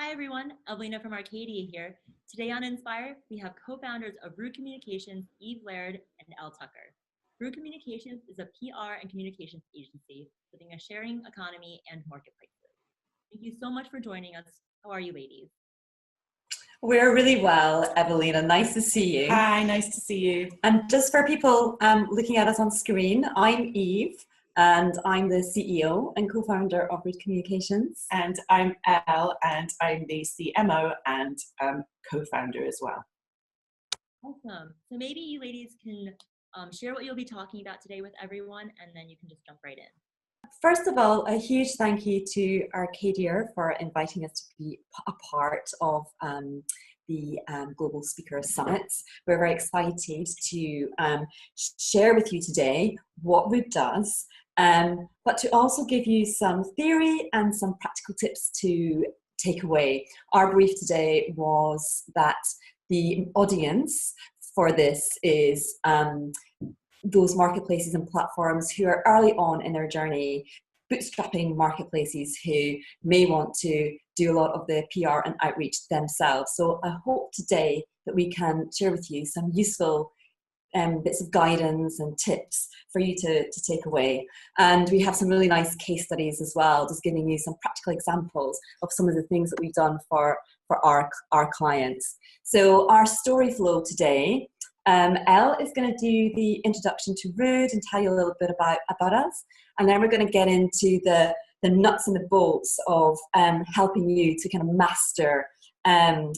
Hi everyone, Evelina from Arcadier here. Today on Inspire, we have co-founders of Rude Communications, Eve Laird and Elle Tucker. Rude Communications is a PR and communications agency serving a sharing economy and marketplaces. Thank you so much for joining us. How are you ladies? We're really well, Evelina. Nice to see you. Hi, nice to see you. And just for people looking at us on screen, I'm Eve, and I'm the CEO and co-founder of Rude Communications. And I'm Elle, and I'm the CMO and co-founder as well. Awesome. So maybe you ladies can share what you'll be talking about today with everyone, and then you can just jump right in. First of all, a huge thank you to Arcadier for inviting us to be a part of the Global Speaker Summit. We're very excited to share with you today what Rude does, but to also give you some theory and some practical tips to take away. Our brief today was that the audience for this is those marketplaces and platforms who are early on in their journey, bootstrapping marketplaces who may want to do a lot of the PR and outreach themselves. So I hope today that we can share with you some useful bits of guidance and tips for you to take away. And we have some really nice case studies as well, just giving you some practical examples of some of the things that we've done for our clients. So our story flow today, Elle is going to do the introduction to Rude and tell you a little bit about us. And then we're going to get into the nuts and the bolts of helping you to kind of master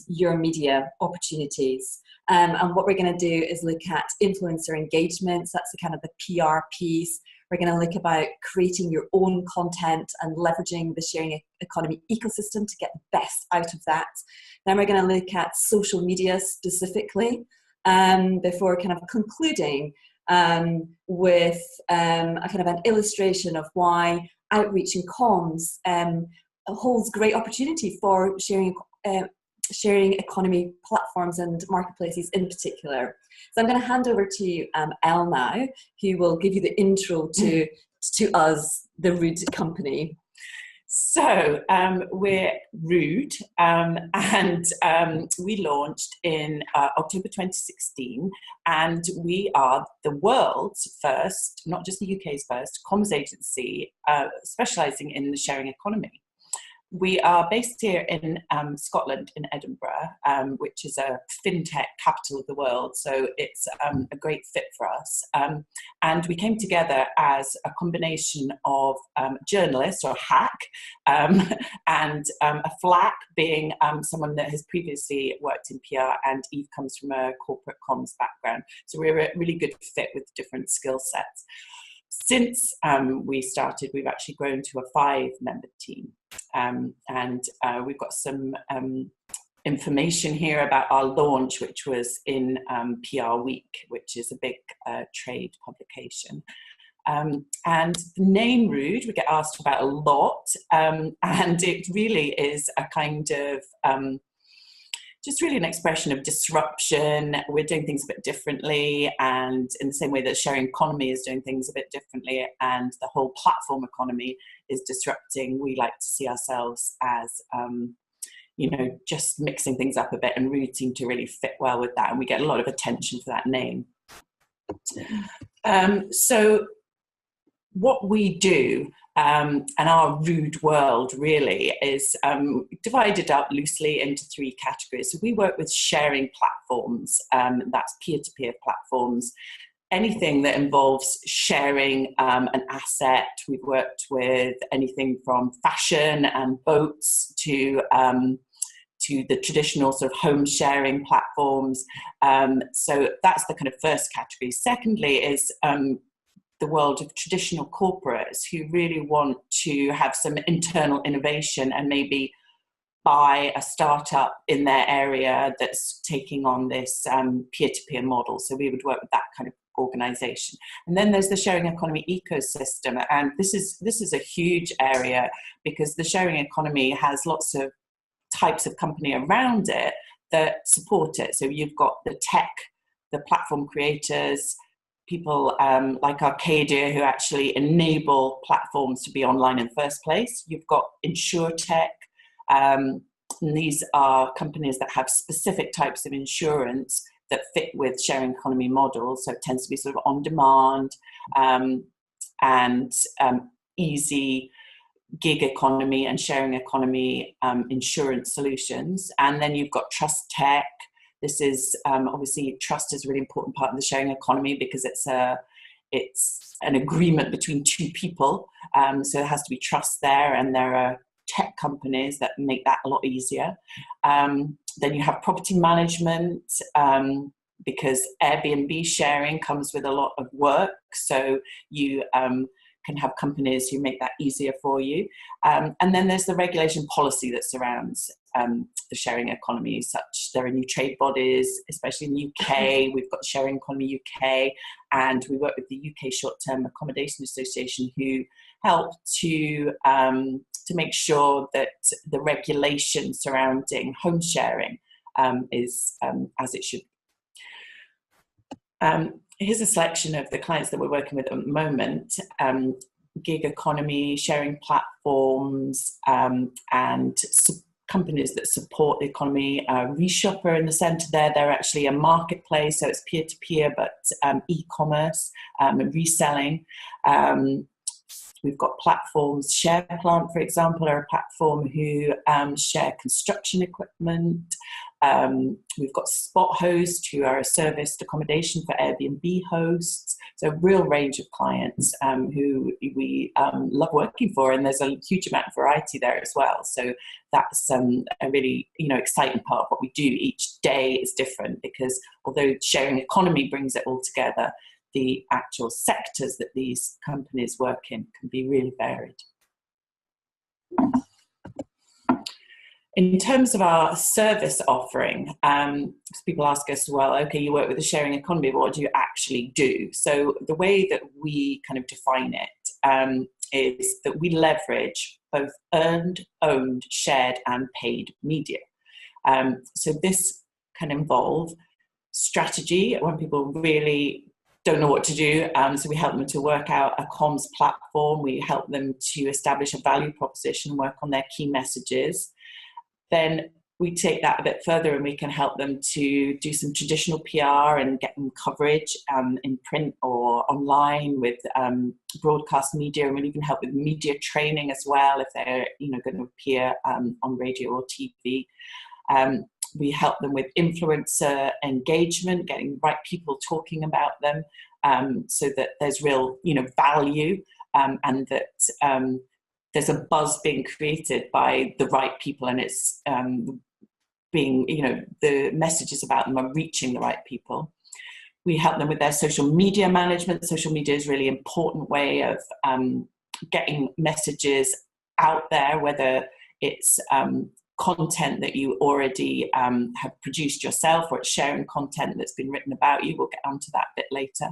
your media opportunities. And what we're going to do is look at influencer engagements. That's the kind of the PR piece. We're going to look about creating your own content and leveraging the sharing economy ecosystem to get the best out of that. Then we're going to look at social media specifically, before kind of concluding with a kind of an illustration of why outreach and comms holds great opportunity for sharing economy platforms and marketplaces in particular. So I'm going to hand over to Elle now, who will give you the intro to us, the Rude company. So we're Rude, and we launched in October 2016, and we are the world's first, not just the UK's first, comms agency specialising in the sharing economy. We are based here in Scotland, in Edinburgh, which is a fintech capital of the world, so it's a great fit for us. And we came together as a combination of journalists, or hack, and a flack being someone that has previously worked in PR, and Eve comes from a corporate comms background. So we're a really good fit with different skill sets. Since we started, we've actually grown to a 5-member team. And we've got some information here about our launch, which was in PR Week, which is a big trade publication. And the name Rude, we get asked about a lot, and it really is a kind of just really an expression of disruption. We're doing things a bit differently, and in the same way that sharing economy is doing things a bit differently, and the whole platform economy is disrupting, we like to see ourselves as, just mixing things up a bit, and Rude seem to really fit well with that, and we get a lot of attention for that name. So what we do, and our Rude world really is divided up loosely into 3 categories. So we work with sharing platforms, that's peer-to-peer platforms, anything that involves sharing an asset. We've worked with anything from fashion and boats to the traditional sort of home sharing platforms. So that's the kind of first category. Secondly is the world of traditional corporates who really want to have some internal innovation and maybe buy a startup in their area that's taking on this peer-to-peer model. So we would work with that kind of organization. And then there's the sharing economy ecosystem. And this is a huge area because the sharing economy has lots of types of company around it that support it. So you've got the tech, the platform creators, people like Arcadier who actually enable platforms to be online in the first place. You've got InsurTech, And these are companies that have specific types of insurance that fit with sharing economy models. So it tends to be sort of on demand and easy gig economy and sharing economy insurance solutions. And then you've got trust tech. This is obviously trust is a really important part of the sharing economy because it's an agreement between two people. So there has to be trust there, and there are tech companies that make that a lot easier. Then you have property management, because Airbnb sharing comes with a lot of work. So you can have companies who make that easier for you. And then there's the regulation policy that surrounds the sharing economy, such there are new trade bodies, especially in the UK. We've got Sharing Economy UK, and we work with the UK Short-Term Accommodation Association, who help to make sure that the regulation surrounding home sharing is as it should. Here's a selection of the clients that we're working with at the moment. Gig economy, sharing platforms, and companies that support the economy. Reshopper in the centre there, they're actually a marketplace, so it's peer-to-peer, but e-commerce and reselling. We've got platforms. SharePlant, for example, are a platform who share construction equipment. We've got Spot Host, who are a serviced accommodation for Airbnb hosts. So a real range of clients who we love working for, and there's a huge amount of variety there as well. So that's a really exciting part of what we do. Each day is different because although sharing economy brings it all together, the actual sectors that these companies work in can be really varied. In terms of our service offering, people ask us, well, okay, you work with the sharing economy, but what do you actually do? So the way that we kind of define it is that we leverage both earned, owned, shared, and paid media. So this can involve strategy when people really don't know what to do. So we help them to work out a comms platform. We help them to establish a value proposition, work on their key messages. Then we take that a bit further and we can help them to do some traditional PR and get them coverage in print or online with broadcast media, and we'll even help with media training as well if they're going to appear on radio or TV. We help them with influencer engagement, getting the right people talking about them, so that there's real value and that there's a buzz being created by the right people, and it's being, the messages about them are reaching the right people. We help them with their social media management. Social media is a really important way of getting messages out there, whether it's content that you already have produced yourself, or it's sharing content that's been written about you. We'll get onto that a bit later.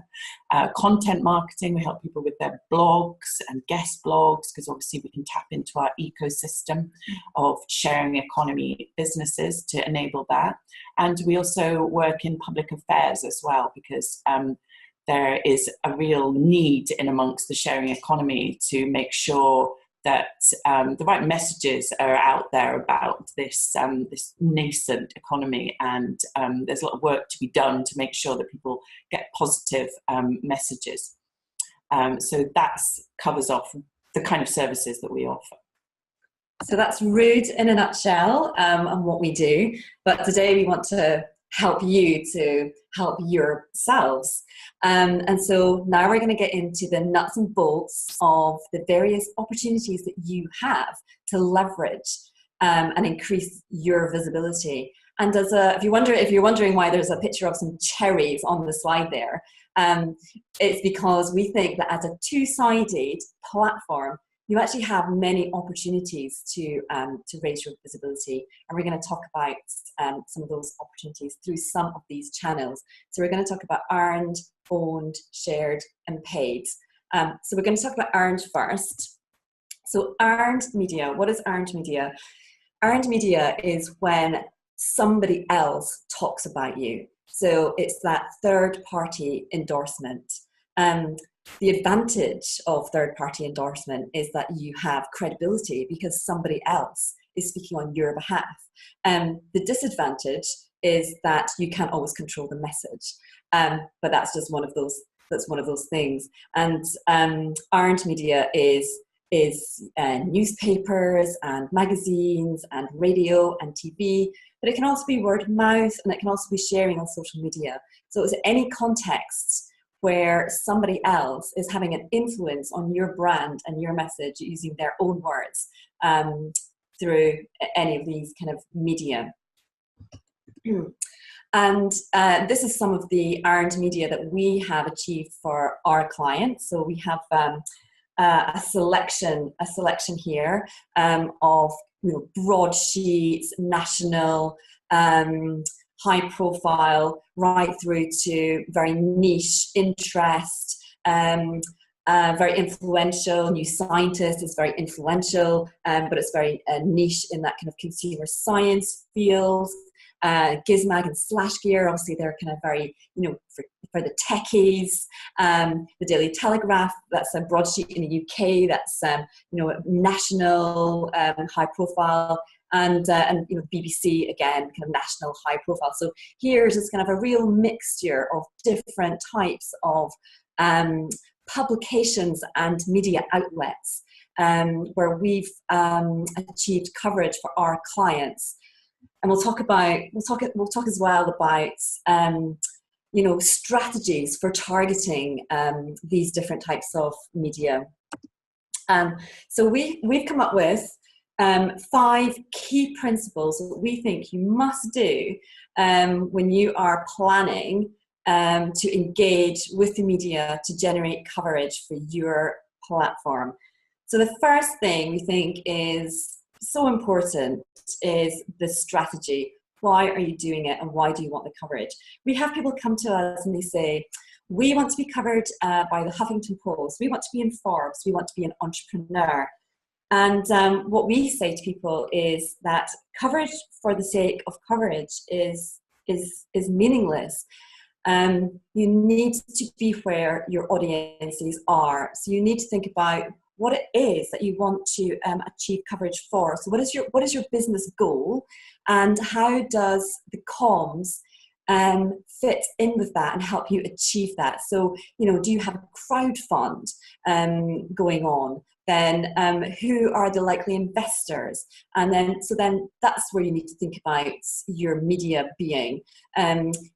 Content marketing, we help people with their blogs and guest blogs, because obviously we can tap into our ecosystem of sharing economy businesses to enable that. And we also work in public affairs as well, because there is a real need in amongst the sharing economy to make sure that the right messages are out there about this this nascent economy, and there's a lot of work to be done to make sure that people get positive messages. So that covers off the kind of services that we offer. So that's Rude in a nutshell and what we do. But today we want to help you to help yourselves. And so now we're going to get into the nuts and bolts of the various opportunities that you have to leverage and increase your visibility. And if you're wondering why there's a picture of some cherries on the slide there, it's because we think that as a two-sided platform, you actually have many opportunities to raise your visibility, and we're going to talk about some of those opportunities through some of these channels. So we're going to talk about earned, owned, shared, and paid. So we're going to talk about earned first. So earned media. What is earned media? Earned media is when somebody else talks about you. So it's that third-party endorsement. The advantage of third-party endorsement is that you have credibility because somebody else is speaking on your behalf. The disadvantage is that you can't always control the message, but that's just one of those. That's one of those things. And earned media is newspapers and magazines and radio and TV, but it can also be word of mouth, and it can also be sharing on social media. So it's any context where somebody else is having an influence on your brand and your message using their own words through any of these kind of media. And this is some of the earned media that we have achieved for our clients. So we have a selection here of broadsheets, national, high profile, right through to very niche interest, very influential. New Scientist is very influential, but it's very niche in that kind of consumer science field. Gizmag and Slash Gear, obviously they're kind of very, for the techies. The Daily Telegraph, that's a broadsheet in the UK, that's national, high profile, and BBC again, kind of national, high profile. So here's just kind of a real mixture of different types of publications and media outlets where we've achieved coverage for our clients. And we'll talk as well about strategies for targeting these different types of media. So we've come up with 5 key principles that we think you must do when you are planning to engage with the media to generate coverage for your platform. So the first thing we think is so important is the strategy. Why are you doing it, and why do you want the coverage? We have people come to us and they say, we want to be covered by the Huffington Post, we want to be in Forbes, we want to be an entrepreneur. And what we say to people is that coverage for the sake of coverage is meaningless. You need to be where your audiences are. So you need to think about what it is that you want to achieve coverage for. So what is your business goal, and how does the comms fit in with that and help you achieve that? So, do you have a crowd fund going on? Then who are the likely investors? And then that's where you need to think about your media being.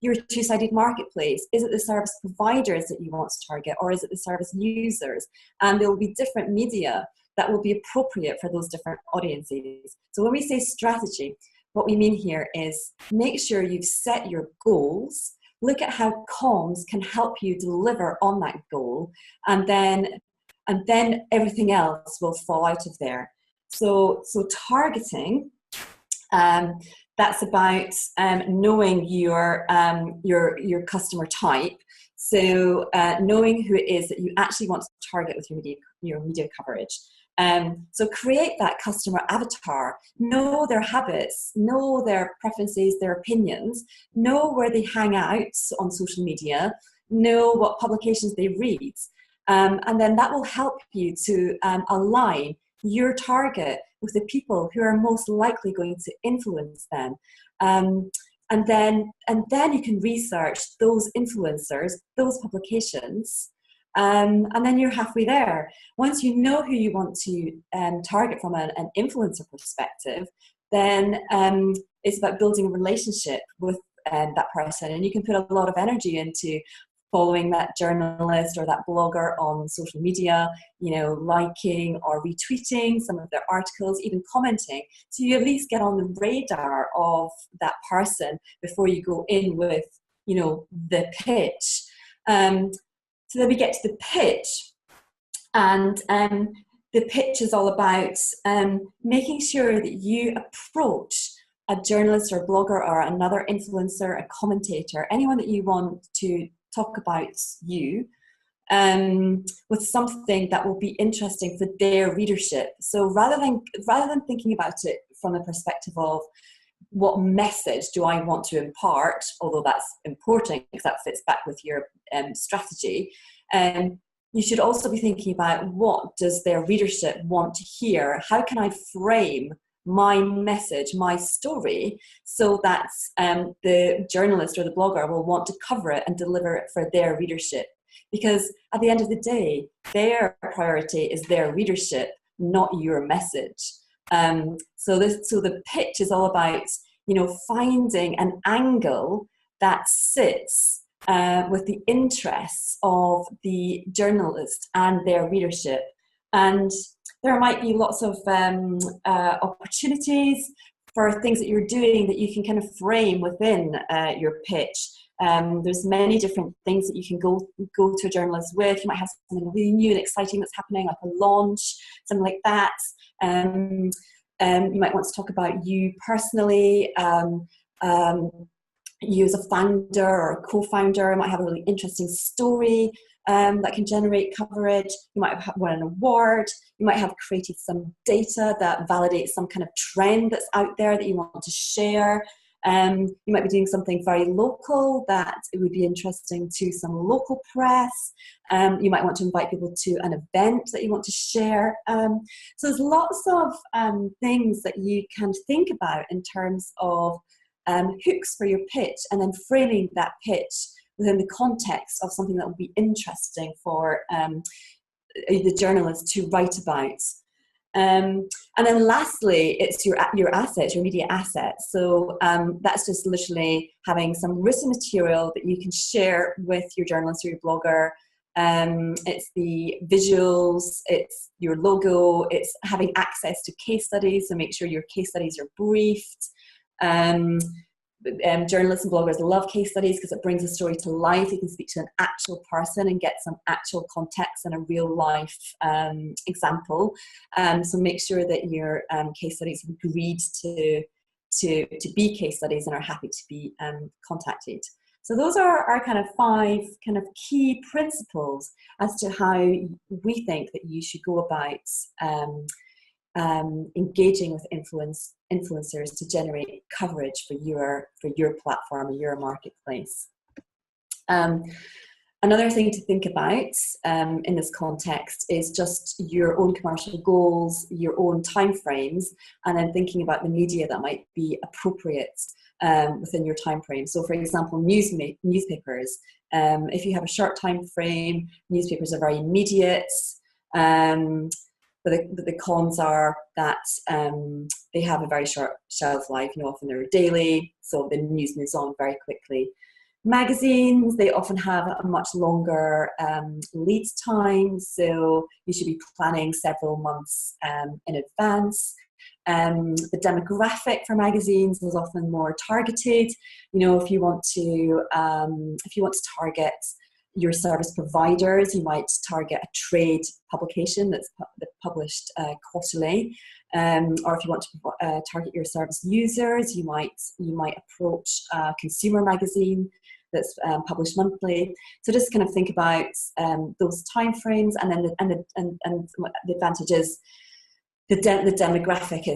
Your two-sided marketplace. Is it the service providers that you want to target, or is it the service users? And there will be different media that will be appropriate for those different audiences. So when we say strategy, what we mean here is make sure you've set your goals, look at how comms can help you deliver on that goal, and then everything else will fall out of there. So targeting, that's about knowing your customer type. So knowing who it is that you actually want to target with your media coverage. So create that customer avatar, know their habits, know their preferences, their opinions, know where they hang out on social media, know what publications they read. And then that will help you to align your target with the people who are most likely going to influence them. And then you can research those influencers, those publications, and then you're halfway there. Once you know who you want to target from an influencer perspective, then it's about building a relationship with that person. And you can put a lot of energy into following that journalist or that blogger on social media, liking or retweeting some of their articles, even commenting. So you at least get on the radar of that person before you go in with, the pitch. So then we get to the pitch, and the pitch is all about making sure that you approach a journalist or blogger or another influencer, a commentator, anyone that you want to talk about you with something that will be interesting for their readership. So rather than thinking about it from the perspective of what message do I want to impart, although that's important because that fits back with your strategy, you should also be thinking about what does their readership want to hear? How can I frame my message, my story, so that the journalist or the blogger will want to cover it and deliver it for their readership. Because at the end of the day, their priority is their readership, not your message. So the pitch is all about, finding an angle that sits with the interests of the journalist and their readership. And there might be lots of opportunities for things that you're doing that you can kind of frame within your pitch. There's many different things that you can go to a journalist with. You might have something really new and exciting that's happening, like a launch, something like that. You might want to talk about you personally. You as a founder or a co-founder might have a really interesting story that can generate coverage. You might have won an award. You might have created some data that validates some kind of trend that's out there that you want to share. You might be doing something very local that it would be interesting to some local press. You might want to invite people to an event that you want to share. So there's lots of things that you can think about in terms of hooks for your pitch, and then framing that pitch within the context of something that will be interesting for the journalist to write about. And then lastly, it's your assets, your media assets. So that's just literally having some written material that you can share with your journalist or your blogger. It's the visuals, it's your logo, it's having access to case studies, so make sure your case studies are briefed. Journalists and bloggers love case studies because it brings a story to life. You can speak to an actual person and get some actual context and a real life example. So make sure that your case studies have agreed to be case studies and are happy to be contacted. So those are our kind of 5 kind of key principles as to how we think that you should go about engaging with influencers to generate coverage for your platform or your marketplace. Another thing to think about in this context is just your own commercial goals, your own timeframes, and then thinking about the media that might be appropriate within your timeframe. So, for example, newspapers. If you have a short time frame, newspapers are very immediate. But the cons are that they have a very short shelf life. Often they're daily, so the news moves on very quickly. Magazines, they often have a much longer lead time, so you should be planning several months in advance. The demographic for magazines is often more targeted. If you want to target your service providers, you might target a trade publication that's published quarterly, or if you want to target your service users, you might approach a consumer magazine that's published monthly. So just kind of think about those timeframes, and then the advantage is the demographic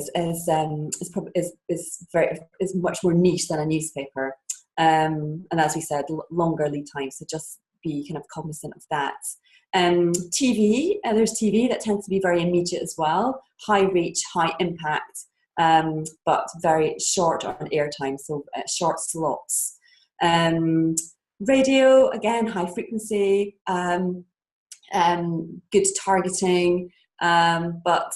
is much more niche than a newspaper, and as we said, longer lead time. So just be kind of cognizant of that. TV, there's TV that tends to be very immediate as well, high reach, high impact, but very short on airtime, so short slots. Radio, again, high frequency, good targeting, but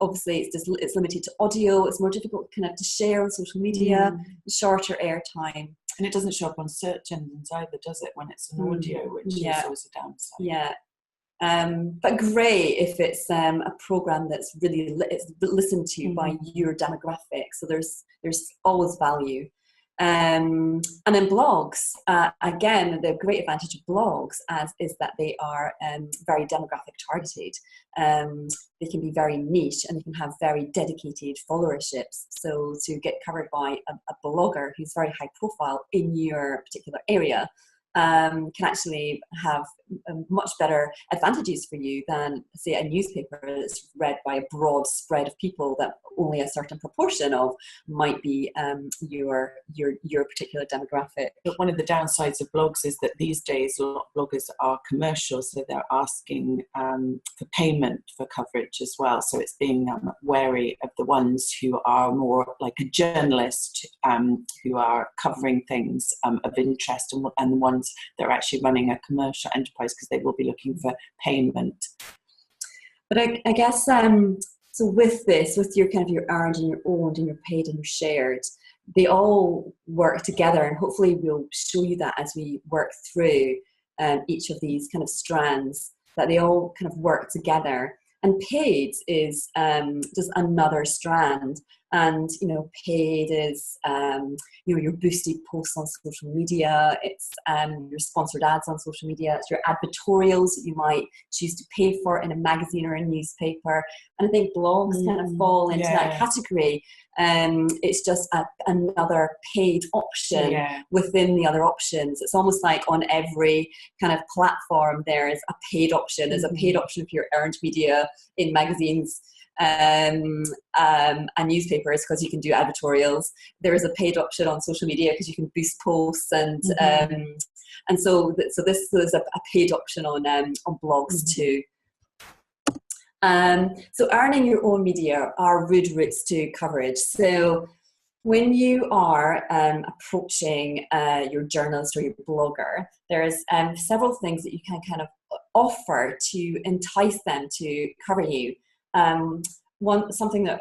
obviously it's limited to audio. It's more difficult kind of to share on social media, shorter airtime. And it doesn't show up on search engines either, does it, when it's an audio, which is always a downside. Yeah. But great if it's a program that's really it's listened to by your demographic. So there's always value. And then blogs, again, the great advantage of blogs is that they are very demographic targeted. They can be very niche, and they can have very dedicated followerships. So to get covered by a blogger who's very high profile in your particular area, can actually have much better advantages for you than, say, a newspaper that's read by a broad spread of people that only a certain proportion of might be your particular demographic. But one of the downsides of blogs is that these days a lot of bloggers are commercial, so they're asking for payment for coverage as well. So it's being wary of the ones who are more like a journalist, who are covering things of interest, and the ones that are actually running a commercial enterprise, because they will be looking for payment. But I guess so with this, with your kind of your earned and your owned and your paid and your shared, they all work together, and hopefully we'll show you that as we work through each of these kind of strands, that they all kind of work together. And paid is just another strand. And, you know, paid is, you know, your boosted posts on social media. It's your sponsored ads on social media. It's your advertorials that you might choose to pay for in a magazine or a newspaper. And I think blogs kind of fall into that category. It's just another paid option within the other options. It's almost like on every kind of platform there is a paid option. There's a paid option for your earned media in magazines and newspapers, because you can do advertorials. There is a paid option on social media because you can boost posts, and so this is a paid option on blogs too. So earning your own media are rude routes to coverage. So when you are approaching your journalist or your blogger, there's several things that you can kind of offer to entice them to cover you. Something that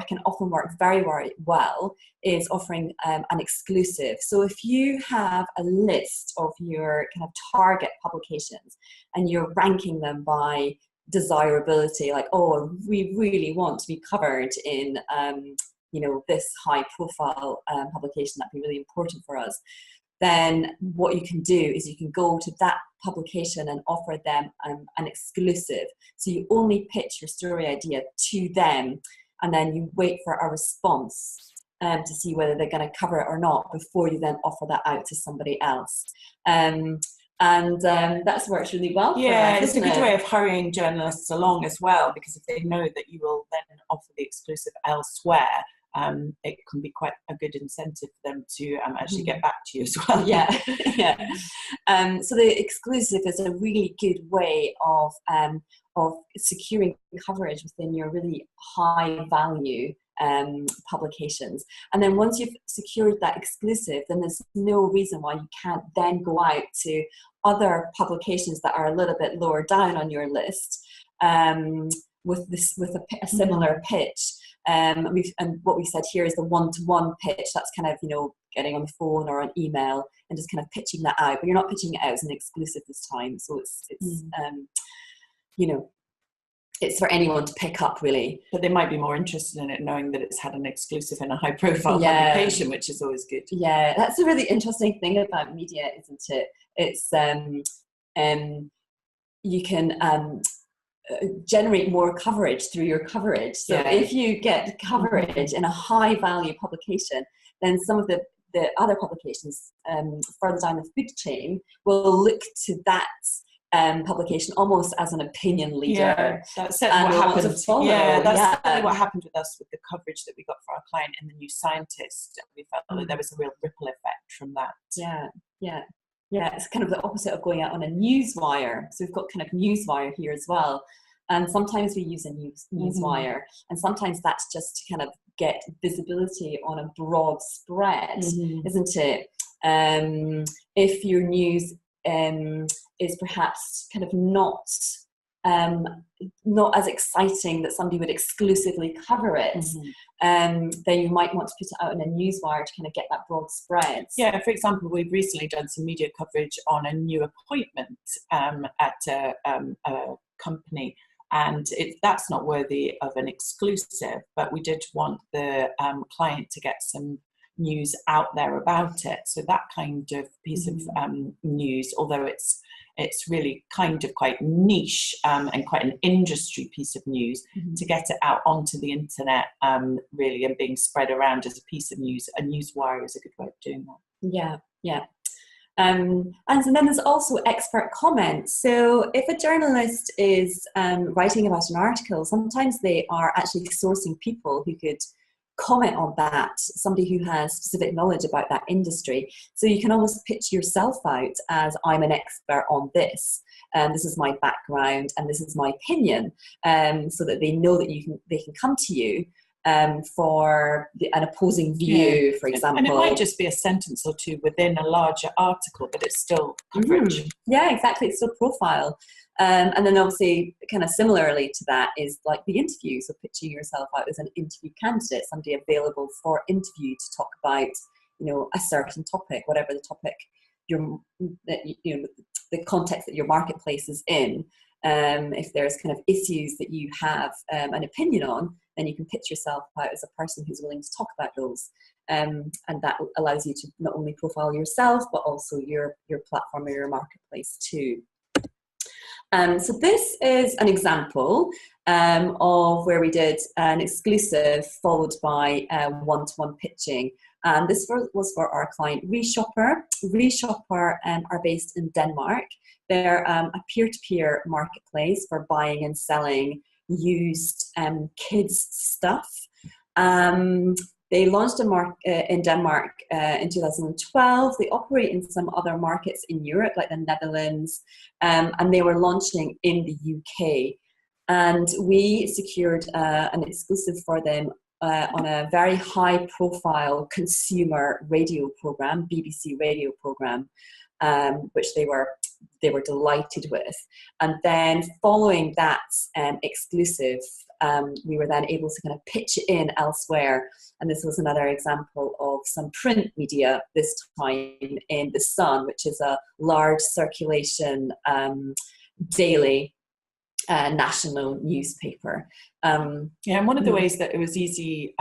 can often work very, very well is offering an exclusive. So if you have a list of your kind of target publications and you're ranking them by desirability, like, oh, we really want to be covered in this high profile publication, that'd be really important for us, then what you can do is you can go to that publication and offer them an exclusive. So you only pitch your story idea to them, and then you wait for a response to see whether they're going to cover it or not before you then offer that out to somebody else. That's worked really well for us, it's a good way of hurrying journalists along as well, because if they know that you will then offer the exclusive elsewhere, it can be quite a good incentive for them to actually get back to you as well. So the exclusive is a really good way of securing coverage within your really high value publications. And then once you've secured that exclusive, then there's no reason why you can't then go out to other publications that are a little bit lower down on your list with a similar pitch. And what we said here is the one-to-one pitch. That's kind of, getting on the phone or an email and just kind of pitching that out, but you're not pitching it out as an exclusive this time. So it's for anyone to pick up, really. But they might be more interested in it knowing that it's had an exclusive in a high-profile publication, which is always good. Yeah, that's a really interesting thing about media, isn't it? It's you can generate more coverage through your coverage. So if you get coverage in a high-value publication, then some of the other publications further down the food chain will look to that publication almost as an opinion leader. Yeah, that's what happened. What happened with us with the coverage that we got for our client in the New Scientist. We felt that there was a real ripple effect from that. Yeah, it's kind of the opposite of going out on a newswire. So we've got kind of newswire here as well. And sometimes we use a newswire, and sometimes that's just to kind of get visibility on a broad spread, isn't it? If your news is perhaps kind of not as exciting that somebody would exclusively cover it, then you might want to put it out in a newswire to kind of get that broad spread. Yeah, for example, we've recently done some media coverage on a new appointment at a company, and that's not worthy of an exclusive, but we did want the client to get some news out there about it. So that kind of piece of news, although it's really kind of quite niche and quite an industry piece of news, to get it out onto the internet really and being spread around as a piece of news, a newswire is a good way of doing that. Yeah. And then there's also expert comments. So if a journalist is writing about an article, sometimes they are actually sourcing people who could comment on that, somebody who has specific knowledge about that industry. So you can almost pitch yourself out as, I'm an expert on this, this is my background, and this is my opinion, so that they know that they can come to you for an opposing view, for example. And it might just be a sentence or two within a larger article, but it's still coverage. Yeah, exactly. It's still profile. And then obviously, kind of similarly to that is like the interview. So pitching yourself out as an interview candidate, somebody available for interview to talk about, a certain topic, whatever the topic, the context that your marketplace is in. If there's kind of issues that you have an opinion on, then you can pitch yourself out as a person who's willing to talk about those. And that allows you to not only profile yourself, but also your platform or your marketplace too. So this is an example of where we did an exclusive followed by one-to-one pitching. And this was for our client Reshopper. Reshopper are based in Denmark. They're a peer-to-peer marketplace for buying and selling used kids stuff. They launched in Denmark in 2012. They operate in some other markets in Europe, like the Netherlands, and they were launching in the UK. And we secured an exclusive for them on a very high-profile consumer radio program, BBC radio program, which they were delighted with. And then following that exclusive, we were then able to kind of pitch it in elsewhere. And this was another example of some print media, this time in The Sun, which is a large circulation daily national newspaper. And one of the ways that it was easy,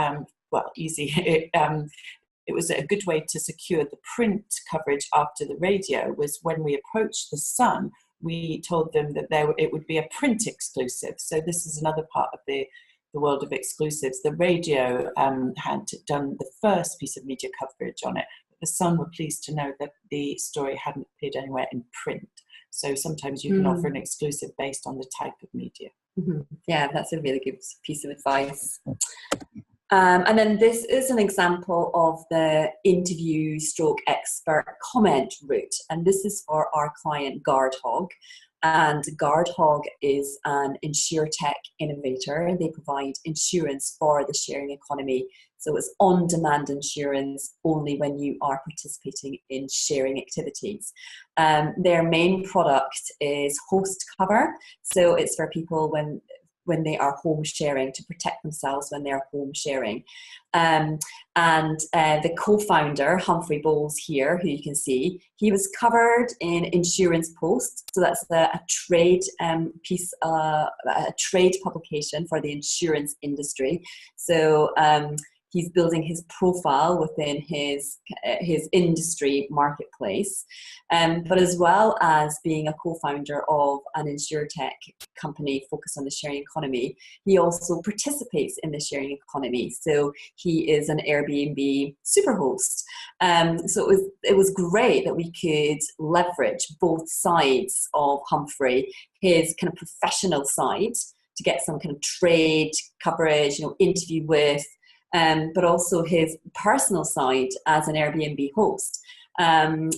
it was a good way to secure the print coverage after the radio was when we approached The Sun, we told them that it would be a print exclusive. So this is another part of the world of exclusives. The radio had done the first piece of media coverage on it, but The Sun were pleased to know that the story hadn't appeared anywhere in print. So sometimes you can offer an exclusive based on the type of media. Mm-hmm. Yeah, that's a really good piece of advice. And then this is an example of the interview stroke expert comment route. And this is for our client Guardhog. And Guardhog is an insurtech innovator. They provide insurance for the sharing economy. So it's on-demand insurance only when you are participating in sharing activities. Their main product is host cover. So it's for people when they are home sharing, to protect themselves when they're home sharing. And the co-founder, Humphrey Bowles here, who you can see, he was covered in Insurance Post. So that's a trade piece, a trade publication for the insurance industry. So he's building his profile within his industry marketplace, but as well as being a co-founder of an insurtech company focused on the sharing economy, he also participates in the sharing economy. So he is an Airbnb superhost. So it was great that we could leverage both sides of Humphrey, his kind of professional side to get some kind of trade coverage, interview with, but also his personal side as an Airbnb host. And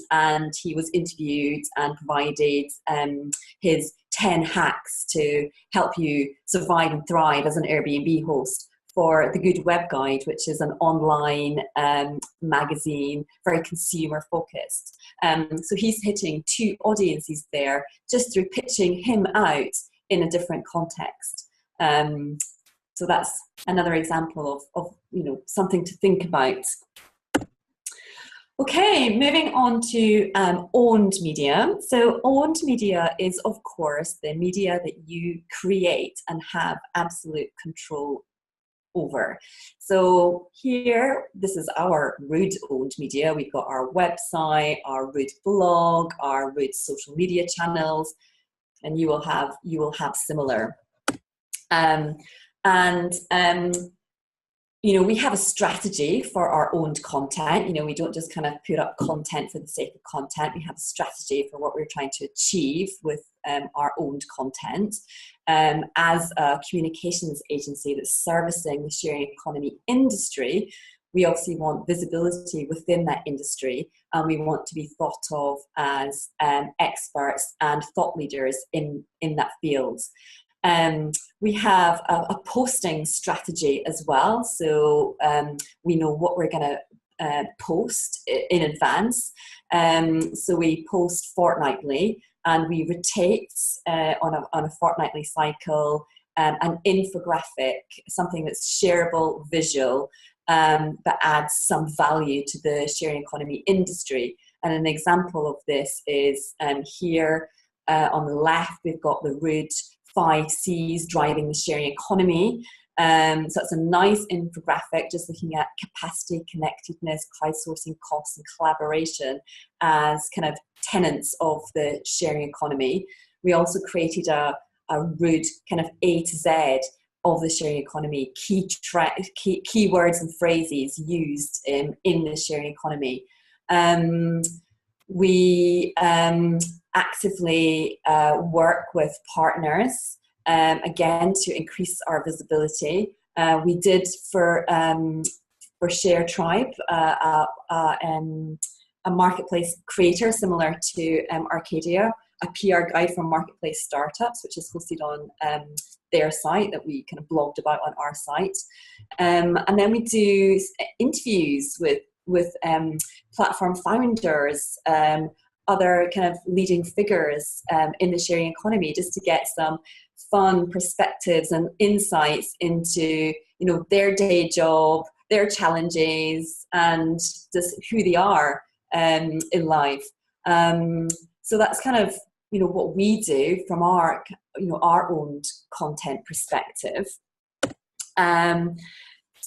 he was interviewed and provided his 10 hacks to help you survive and thrive as an Airbnb host for the Good Web Guide, which is an online magazine, very consumer focused. So he's hitting two audiences there just through pitching him out in a different context. So that's another example of something to think about. Okay, moving on to owned media. So owned media is, of course, the media that you create and have absolute control over. So here, this is our Rood owned media. We've got our website, our Rood blog, our Rood social media channels, and you will have similar. we have a strategy for our owned content. We don't just kind of put up content for the sake of content. We have a strategy for what we're trying to achieve with our owned content. As a communications agency that's servicing the sharing economy industry, we obviously want visibility within that industry, and we want to be thought of as experts and thought leaders in that field. We have a posting strategy as well, so we know what we're going to post in advance. So we post fortnightly, and we rotate on a fortnightly cycle an infographic, something that's shareable, visual, but adds some value to the sharing economy industry. And an example of this is here on the left, we've got the Root 5 C's driving the sharing economy. So it's a nice infographic just looking at capacity, connectedness, crowdsourcing, costs, and collaboration as kind of tenets of the sharing economy. We also created a Root kind of A to Z of the sharing economy, key words and phrases used in the sharing economy. We actively work with partners, again, to increase our visibility. We did for Share Tribe, a marketplace creator similar to Arcadier, a PR guide for marketplace startups, which is hosted on their site that we kind of blogged about on our site. And then we do interviews with platform founders, other kind of leading figures in the sharing economy, just to get some fun perspectives and insights into their day job, their challenges, and just who they are in life. So that's kind of what we do from our owned content perspective.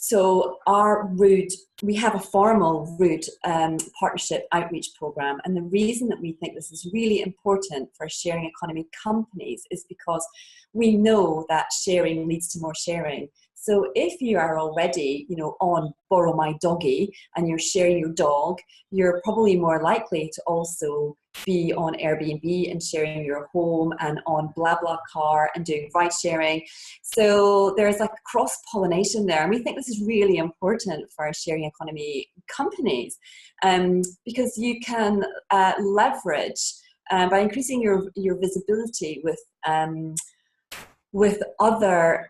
So our Root, we have a formal Root partnership outreach program, and the reason that we think this is really important for sharing economy companies is because we know that sharing leads to more sharing. So if you are already, on Borrow My Doggy and you're sharing your dog, you're probably more likely to also be on Airbnb and sharing your home, and on BlaBlaCar and doing ride sharing. So there's like cross-pollination there. And we think this is really important for our sharing economy companies, because you can leverage by increasing your visibility with other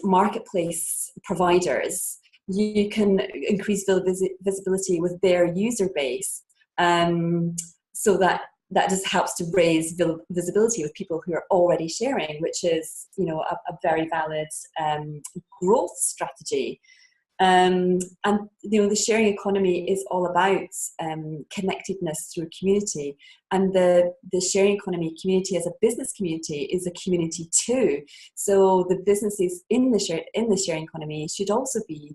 marketplace providers. You can increase visibility with their user base. So that just helps to raise visibility with people who are already sharing, which is, a very valid growth strategy. And the sharing economy is all about connectedness through community, and the sharing economy community as a business community is a community too. So the businesses in the sharing economy should also be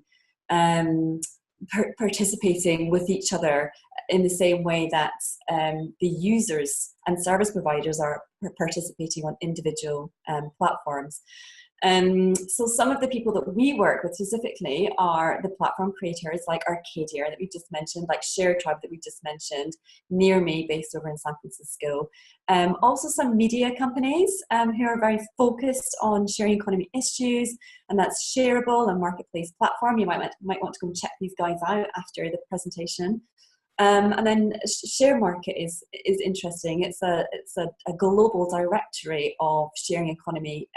participating with each other in the same way that the users and service providers are participating on individual platforms. So some of the people that we work with specifically are the platform creators like Arcadier that we just mentioned, like Share Tribe that we just mentioned, Near Me, based over in San Francisco. Also some media companies who are very focused on sharing economy issues, and that's Shareable, a marketplace platform. You might want to go and check these guys out after the presentation. And then Share Market is interesting. It's a global directory of sharing economy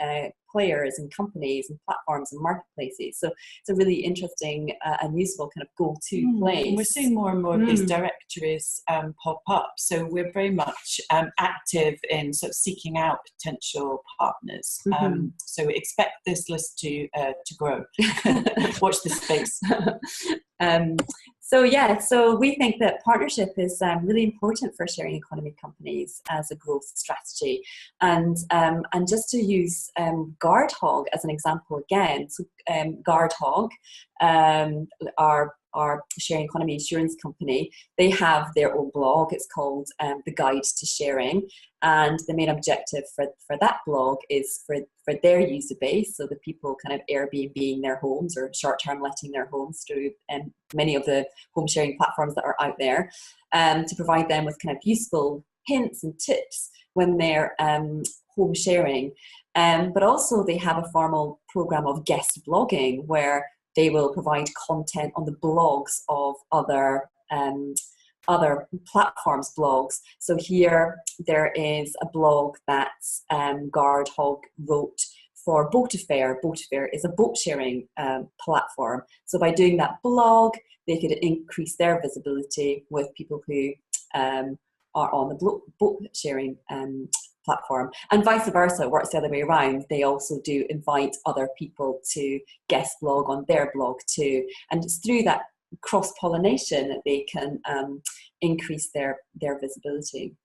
players and companies and platforms and marketplaces. So it's a really interesting and useful kind of go-to place. And we're seeing more and more of these directories pop up. So we're very much active in sort of seeking out potential partners. So expect this list to grow. Watch this space. So we think that partnership is really important for sharing economy companies as a growth strategy. And just to use Guardhog as an example again, so Guardhog, our our sharing economy insurance company, they have their own blog. It's called The Guide to Sharing. And the main objective for that blog is for their user base, so the people kind of Airbnb-ing their homes or short-term letting their homes through many of the home sharing platforms that are out there, to provide them with kind of useful hints and tips when they're home sharing. But also they have a formal program of guest blogging where they will provide content on the blogs of other platforms' blogs. So here there is a blog that Guardhog wrote for Boat Affair. Boat Affair is a boat sharing platform. So by doing that blog, they could increase their visibility with people who are on the boat sharing platform, and vice versa. It works the other way around. They also do invite other people to guest blog on their blog too, and it's through that cross-pollination that they can increase their visibility.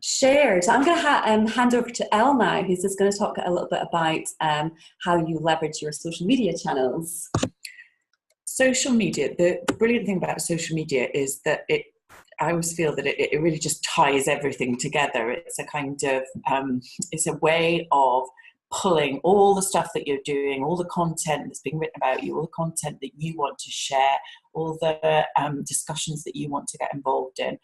Shared. I'm going to hand over to Elle now, who's just going to talk a little bit about how you leverage your social media channels. Social media, the brilliant thing about social media is that I always feel that it really just ties everything together. It's a kind of, it's a way of pulling all the stuff that you're doing, all the content that's being written about you, all the content that you want to share, all the discussions that you want to get involved in,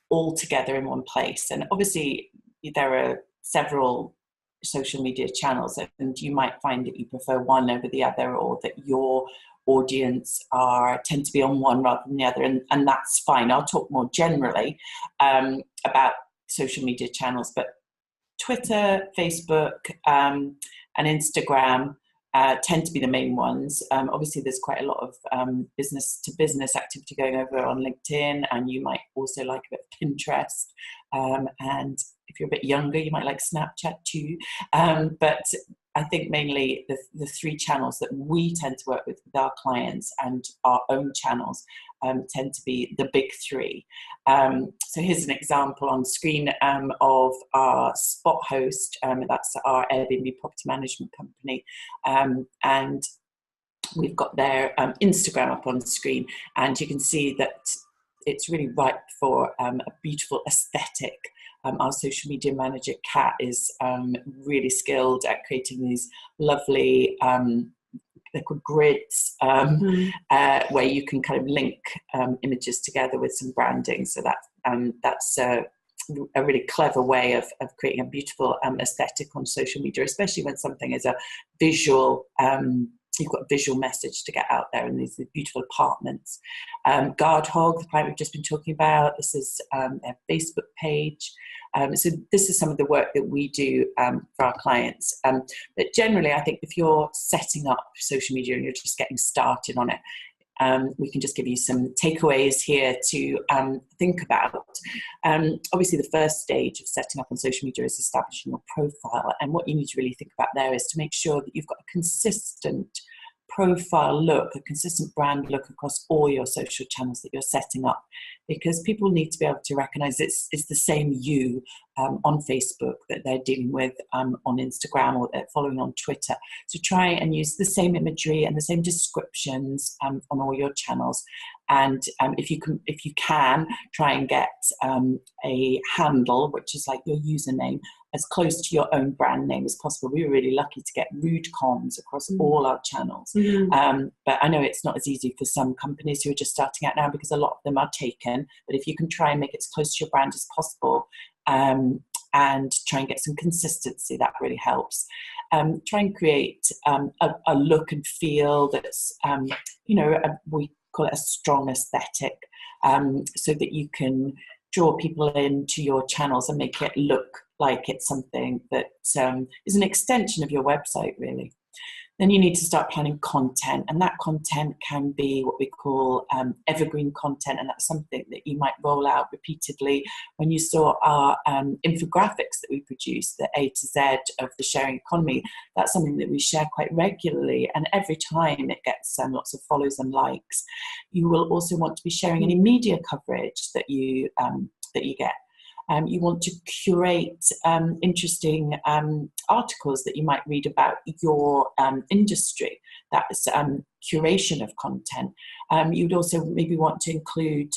all together in one place. And obviously there are several social media channels, and you might find that you prefer one over the other, or that your audience tend to be on one rather than the other, and that's fine. I'll talk more generally about social media channels, but Twitter, Facebook, and Instagram tend to be the main ones. Obviously there's quite a lot of business to business activity going over on LinkedIn, and you might also like a bit of Pinterest, and if you're a bit younger you might like Snapchat too, but I think mainly the three channels that we tend to work with our clients and our own channels tend to be the big three. So here's an example on screen of our Spot Host. That's our Airbnb property management company. And we've got their Instagram up on screen, and you can see that it's really ripe for a beautiful aesthetic. Our social media manager, Kat, is really skilled at creating these lovely, they're called grids, where you can kind of link images together with some branding. So that's a really clever way of creating a beautiful aesthetic on social media, especially when something is a visual, you've got a visual message to get out there, and these beautiful apartments. Guardhog, the client we've just been talking about, this is their Facebook page. So this is some of the work that we do for our clients. But generally, I think if you're setting up social media and you're just getting started on it, we can just give you some takeaways here to think about. Obviously, the first stage of setting up on social media is establishing your profile. And what you need to really think about there is to make sure that you've got a consistent profile look, a consistent brand look across all your social channels that you're setting up, because people need to be able to recognize it's the same you on Facebook that they're dealing with on Instagram, or they're following on Twitter. So try and use the same imagery and the same descriptions on all your channels. And if you can try and get a handle, which is like your username, as close to your own brand name as possible. We were really lucky to get Rude comms across all our channels. But I know it's not as easy for some companies who are just starting out now, because a lot of them are taken. But if you can try and make it as close to your brand as possible, and try and get some consistency, that really helps. Try and create a look and feel that's, we call it a strong aesthetic, so that you can draw people into your channels and make it look like it's something that is an extension of your website, really. Then you need to start planning content, and that content can be what we call evergreen content, and that's something that you might roll out repeatedly. When you saw our infographics that we produce, the A to Z of the sharing economy, that's something that we share quite regularly, and every time it gets lots of follows and likes. You will also want to be sharing any media coverage that you get. You want to curate interesting articles that you might read about your industry. That's curation of content. You'd also maybe want to include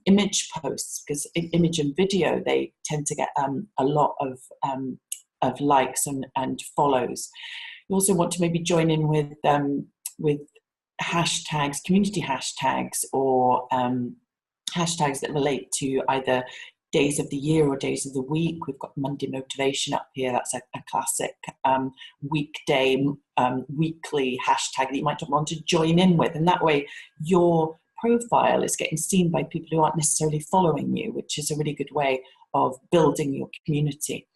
image posts, because image and video, they tend to get a lot of likes and follows. You also want to maybe join in with hashtags, community hashtags, or hashtags that relate to either days of the year or days of the week. We've got Monday Motivation up here. That's a classic weekday, weekly hashtag that you might want to join in with. And that way your profile is getting seen by people who aren't necessarily following you, which is a really good way of building your community.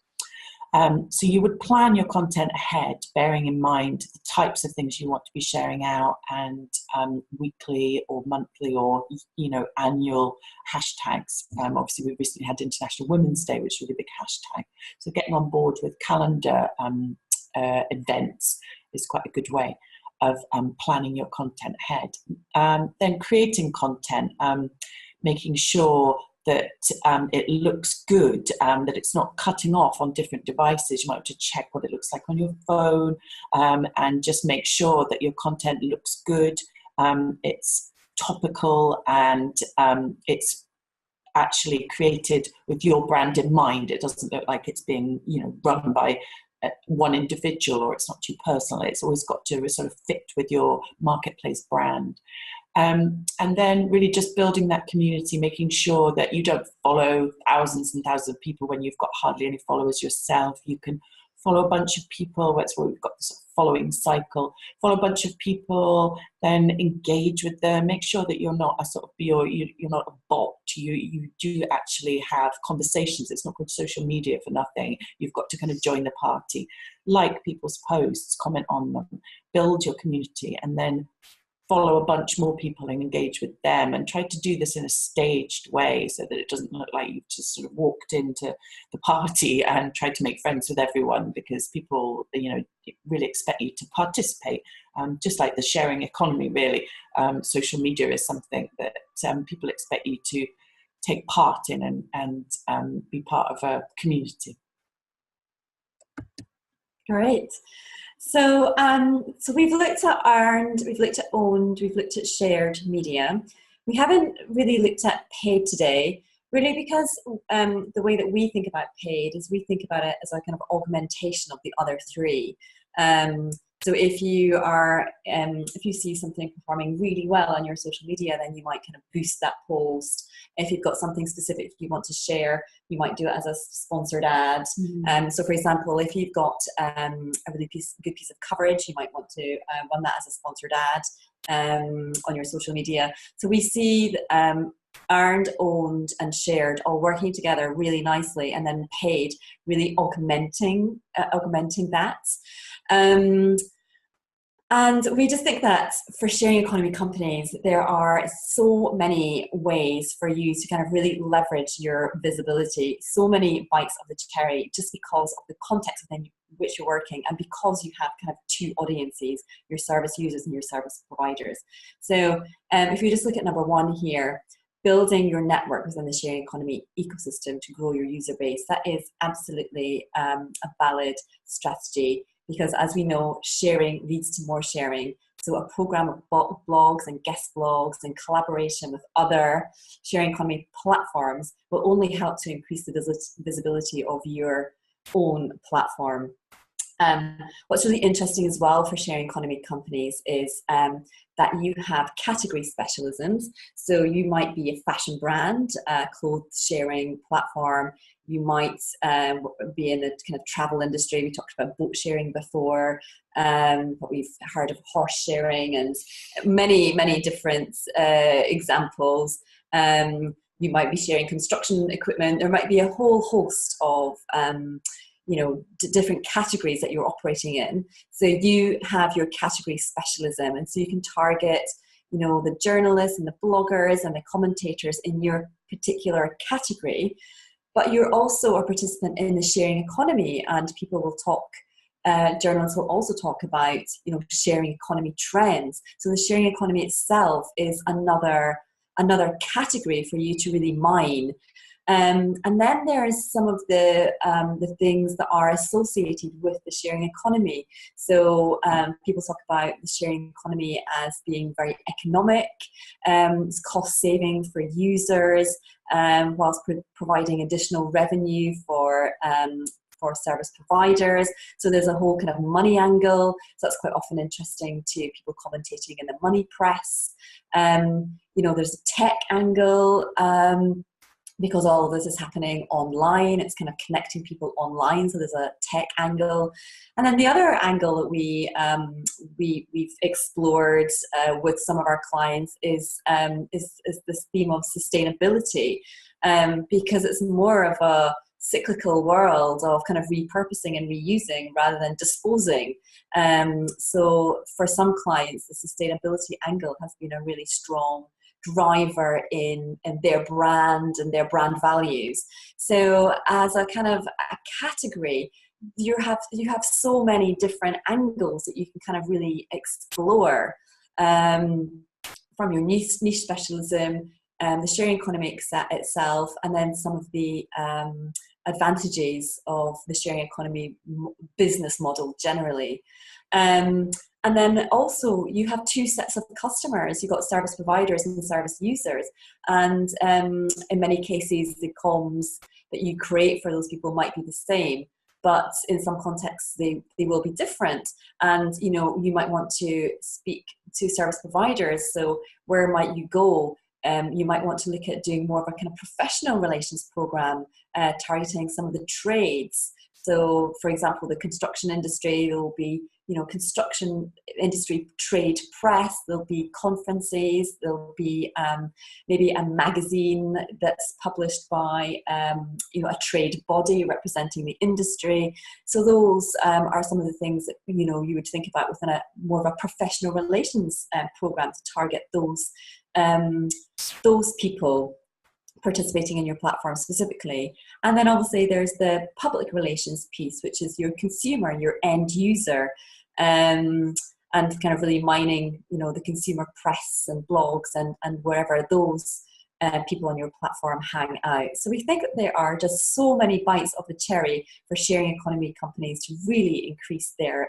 So you would plan your content ahead, bearing in mind the types of things you want to be sharing out, and weekly or monthly or annual hashtags. Obviously, we've recently had International Women's Day, which is a really big hashtag. So getting on board with calendar events is quite a good way of planning your content ahead. Then creating content, making sure that it looks good, that it's not cutting off on different devices. You might have to check what it looks like on your phone, and just make sure that your content looks good, it's topical, and it's actually created with your brand in mind. It doesn't look like it's being run by one individual, or it's not too personal. It's always got to sort of fit with your marketplace brand. And then really just building that community, making sure that you don't follow thousands and thousands of people when you've got hardly any followers yourself. You can follow a bunch of people. That's where we've got this following cycle. Follow a bunch of people, then engage with them. Make sure that you're not you're not a bot. You do actually have conversations. It's not called social media for nothing. You've got to kind of join the party, like people's posts, comment on them, build your community, and then follow a bunch more people and engage with them, and try to do this in a staged way so that it doesn't look like you've just sort of walked into the party and tried to make friends with everyone, because people, really expect you to participate. Just like the sharing economy, really. Social media is something that people expect you to take part in and be part of a community. Great. So, so we've looked at earned, we've looked at owned, we've looked at shared media. We haven't really looked at paid today, really because the way that we think about paid is we think about it as a kind of augmentation of the other three. So if you are, if you see something performing really well on your social media, then you might kind of boost that post. If you've got something specific you want to share, you might do it as a sponsored ad. So for example, if you've got a really good piece of coverage, you might want to run that as a sponsored ad on your social media. So we see earned, owned and shared all working together really nicely, and then paid really augmenting that. And we just think that for sharing economy companies, there are so many ways for you to kind of really leverage your visibility, so many bites of the cherry, just because of the context within which you're working, and because you have kind of two audiences, your service users and your service providers. So if you just look at number one here, building your network within the sharing economy ecosystem to grow your user base, that is absolutely a valid strategy, because as we know, sharing leads to more sharing. So a program of blogs and guest blogs and collaboration with other sharing economy platforms will only help to increase the visibility of your own platform. What's really interesting as well for sharing economy companies is that you have category specialisms. So you might be a fashion brand, clothes sharing platform. You might be in the kind of travel industry. We talked about boat sharing before, but we've heard of horse sharing and many, many different examples. You might be sharing construction equipment. There might be a whole host of different categories that you're operating in. So you have your category specialism, and so you can target, the journalists and the bloggers and the commentators in your particular category. But you're also a participant in the sharing economy, and people will talk. Journalists will also talk about, sharing economy trends. So the sharing economy itself is another category for you to really mine. And then there's some of the things that are associated with the sharing economy. So people talk about the sharing economy as being very economic, it's cost saving for users, whilst providing additional revenue for service providers. So there's a whole kind of money angle. So that's quite often interesting to people commentating in the money press. There's a tech angle, because all of this is happening online. It's kind of connecting people online. So there's a tech angle. And then the other angle that we've explored with some of our clients is this theme of sustainability, because it's more of a cyclical world of kind of repurposing and reusing rather than disposing. So for some clients, the sustainability angle has been a really strong driver in their brand and their brand values. So as a kind of a category, you have so many different angles that you can kind of really explore, from your niche specialism, the sharing economy itself, and then some of the advantages of the sharing economy business model generally. And then also you have two sets of customers. You've got service providers and service users. And in many cases, the comms that you create for those people might be the same, but in some contexts they will be different. And you might want to speak to service providers. So where might you go? You might want to look at doing more of a kind of professional relations program, targeting some of the trades. So, for example, the construction industry, there will be, construction industry trade press, there'll be conferences, there'll be maybe a magazine that's published by, a trade body representing the industry. So those are some of the things that, you would think about within a more of a professional relations program to target those people participating in your platform specifically. And then obviously there's the public relations piece, which is your consumer, your end user, and kind of really mining, the consumer press and blogs and wherever those people on your platform hang out. So we think that there are just so many bites of the cherry for sharing economy companies to really increase their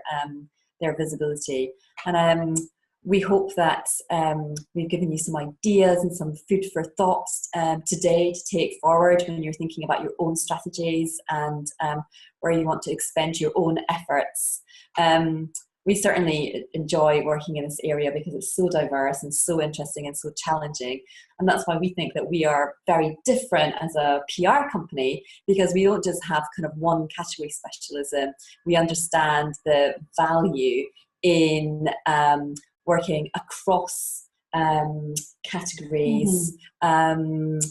visibility. And we hope that we've given you some ideas and some food for thought today to take forward when you're thinking about your own strategies and where you want to expend your own efforts. We certainly enjoy working in this area because it's so diverse and so interesting and so challenging. And that's why we think that we are very different as a PR company, because we don't just have kind of one category specialism. We understand the value in working across categories. Every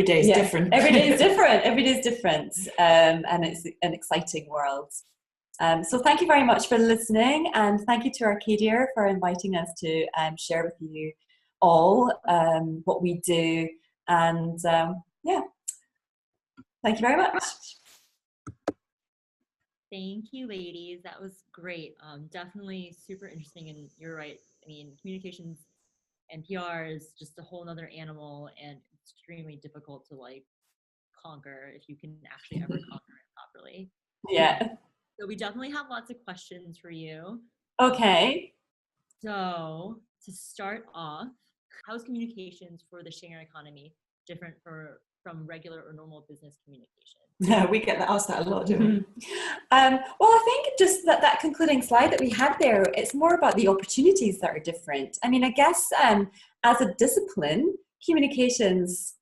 day is different. Every day is different. Every day is different. And it's an exciting world. So thank you very much for listening, and thank you to Arcadier for inviting us to share with you all what we do. And thank you very much. Thank you, ladies. That was great. Definitely super interesting. And you're right. I mean, communications and PR is just a whole nother animal and extremely difficult to conquer if you can actually ever conquer it properly. Yeah. So we definitely have lots of questions for you. Okay. So to start off, how is communications for the sharing economy different from regular or normal business communication? Yeah, we get asked that a lot, don't we? Well, I think just that concluding slide that we had there, it's more about the opportunities that are different. I mean, I guess as a discipline, communications,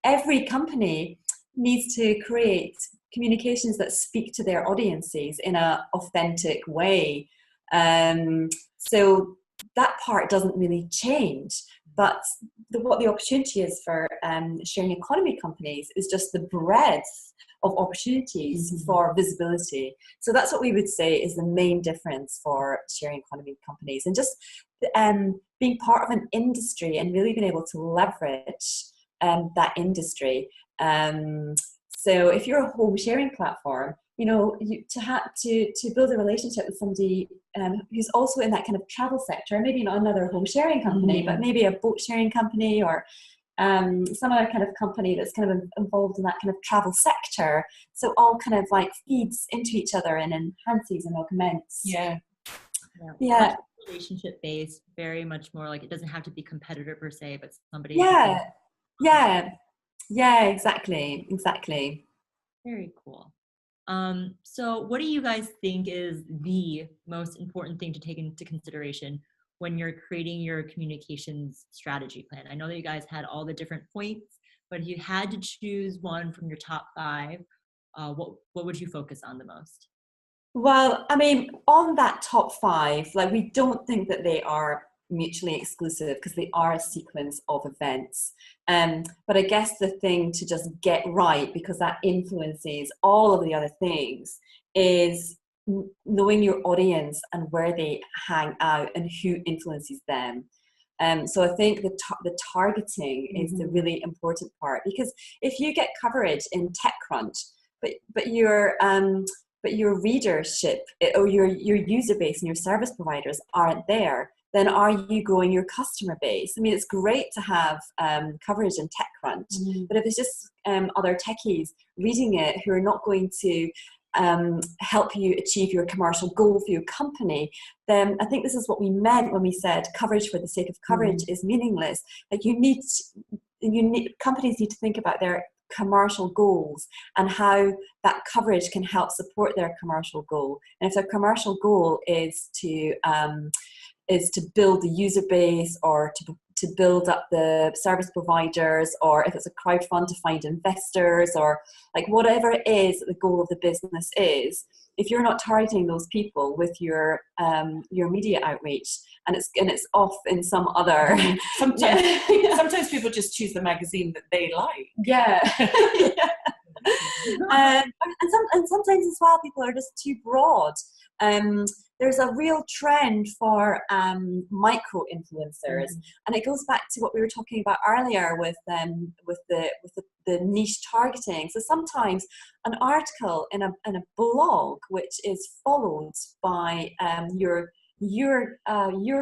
every company needs to create communications that speak to their audiences in an authentic way. So that part doesn't really change. But what the opportunity is for sharing economy companies is just the breadth of opportunities for visibility. So that's what we would say is the main difference for sharing economy companies, and just being part of an industry and really being able to leverage that industry. So if you're a home sharing platform, to build a relationship with somebody who's also in that kind of travel sector, maybe not another home sharing company, but maybe a boat sharing company or some other kind of company that's kind of involved in that kind of travel sector. So all kind of like feeds into each other and enhances and augments. Yeah. Yeah. Relationship based, very much more like it doesn't have to be competitor per se, but somebody. Yeah, exactly. Very cool. So what do you guys think is the most important thing to take into consideration when you're creating your communications strategy plan? I know that you guys had all the different points, but if you had to choose one from your top 5, what would you focus on the most? Well, I mean, on that top 5, like we don't think that they are mutually exclusive because they are a sequence of events. But I guess the thing to just get right, because that influences all of the other things, is knowing your audience and where they hang out and who influences them. So I think the targeting is the really important part, because if you get coverage in TechCrunch, but your readership or your user base and your service providers aren't there, then are you growing your customer base? I mean, it's great to have coverage in TechCrunch, but if it's just other techies reading it who are not going to help you achieve your commercial goal for your company, then I think this is what we meant when we said coverage for the sake of coverage is meaningless. Like companies need to think about their commercial goals and how that coverage can help support their commercial goal. And if their commercial goal is to build the user base, or to build up the service providers, or if it's a crowdfund to find investors, or like whatever it is that the goal of the business is, if you're not targeting those people with your media outreach, and it's off in some other sometimes people just choose the magazine that they like. And sometimes as well, people are just too broad. There's a real trend for micro influencers, and it goes back to what we were talking about earlier with the niche targeting. So sometimes an article in a blog which is followed by your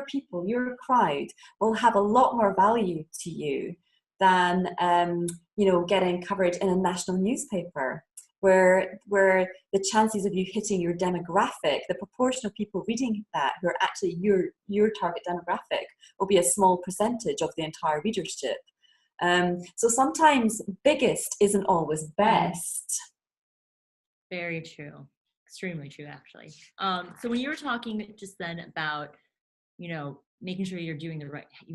people, your crowd, will have a lot more value to you than getting coverage in a national newspaper, where the chances of you hitting your demographic, the proportion of people reading that who are actually your target demographic, will be a small percentage of the entire readership. So sometimes biggest isn't always best. Very true. Extremely true, actually. So when you were talking just then about, making sure you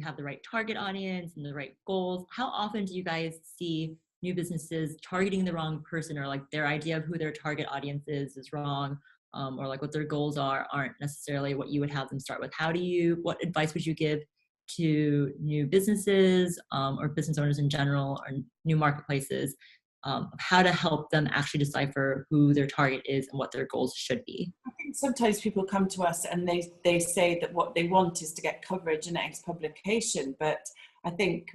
have the right target audience and the right goals, how often do you guys see new businesses targeting the wrong person, or like their idea of who their target audience is wrong, or like what their goals aren't necessarily what you would have them start with? What advice would you give to new businesses, or business owners in general, or new marketplaces, how to help them actually decipher who their target is and what their goals should be? I think sometimes people come to us and they say that what they want is to get coverage in X publication, but I think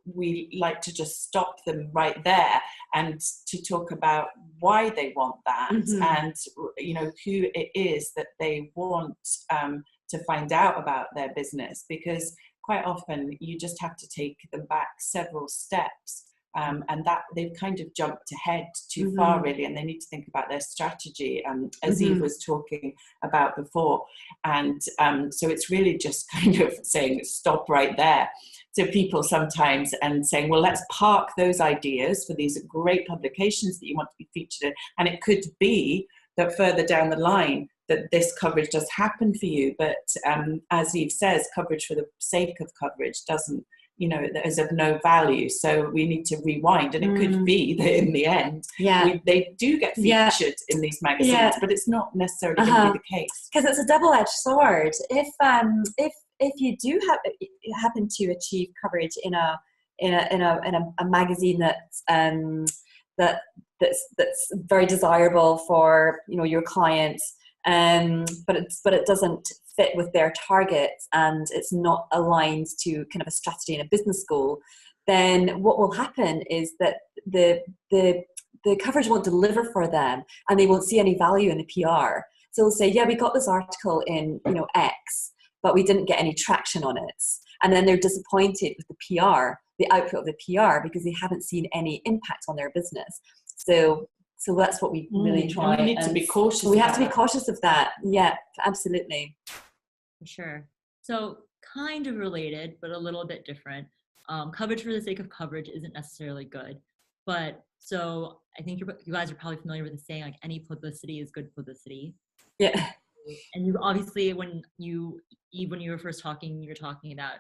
we like to just stop them right there and to talk about why they want that, and who it is that they want to find out about their business, because quite often you just have to take them back several steps, and that they've kind of jumped ahead too far, really, and they need to think about their strategy, as Eve was talking about before. And so it's really just kind of saying stop right there to people sometimes, and saying, well, let's park those ideas for these great publications that you want to be featured in, and it could be that further down the line that this coverage does happen for you, but as Eve says, coverage for the sake of coverage doesn't, is of no value. So we need to rewind, and it could be that in the end they do get featured in these magazines, but it's not necessarily going to be the case, because it's a double-edged sword. If you do happen to achieve coverage in a magazine that's very desirable for your clients, but it doesn't fit with their targets, and it's not aligned to kind of a strategy and a business goal, then what will happen is that the coverage won't deliver for them, and they won't see any value in the PR. So they'll say, yeah, we got this article in X, but we didn't get any traction on it. and then they're disappointed with the PR, the output of the PR, because they haven't seen any impact on their business. So that's what we really try. And we need to be cautious. We have to be cautious of that. Yeah, absolutely. For sure. So kind of related, but a little bit different. Coverage for the sake of coverage isn't necessarily good. But so I think you guys are probably familiar with the saying, like, any publicity is good publicity. Yeah. And you obviously, when you were first talking, you were talking about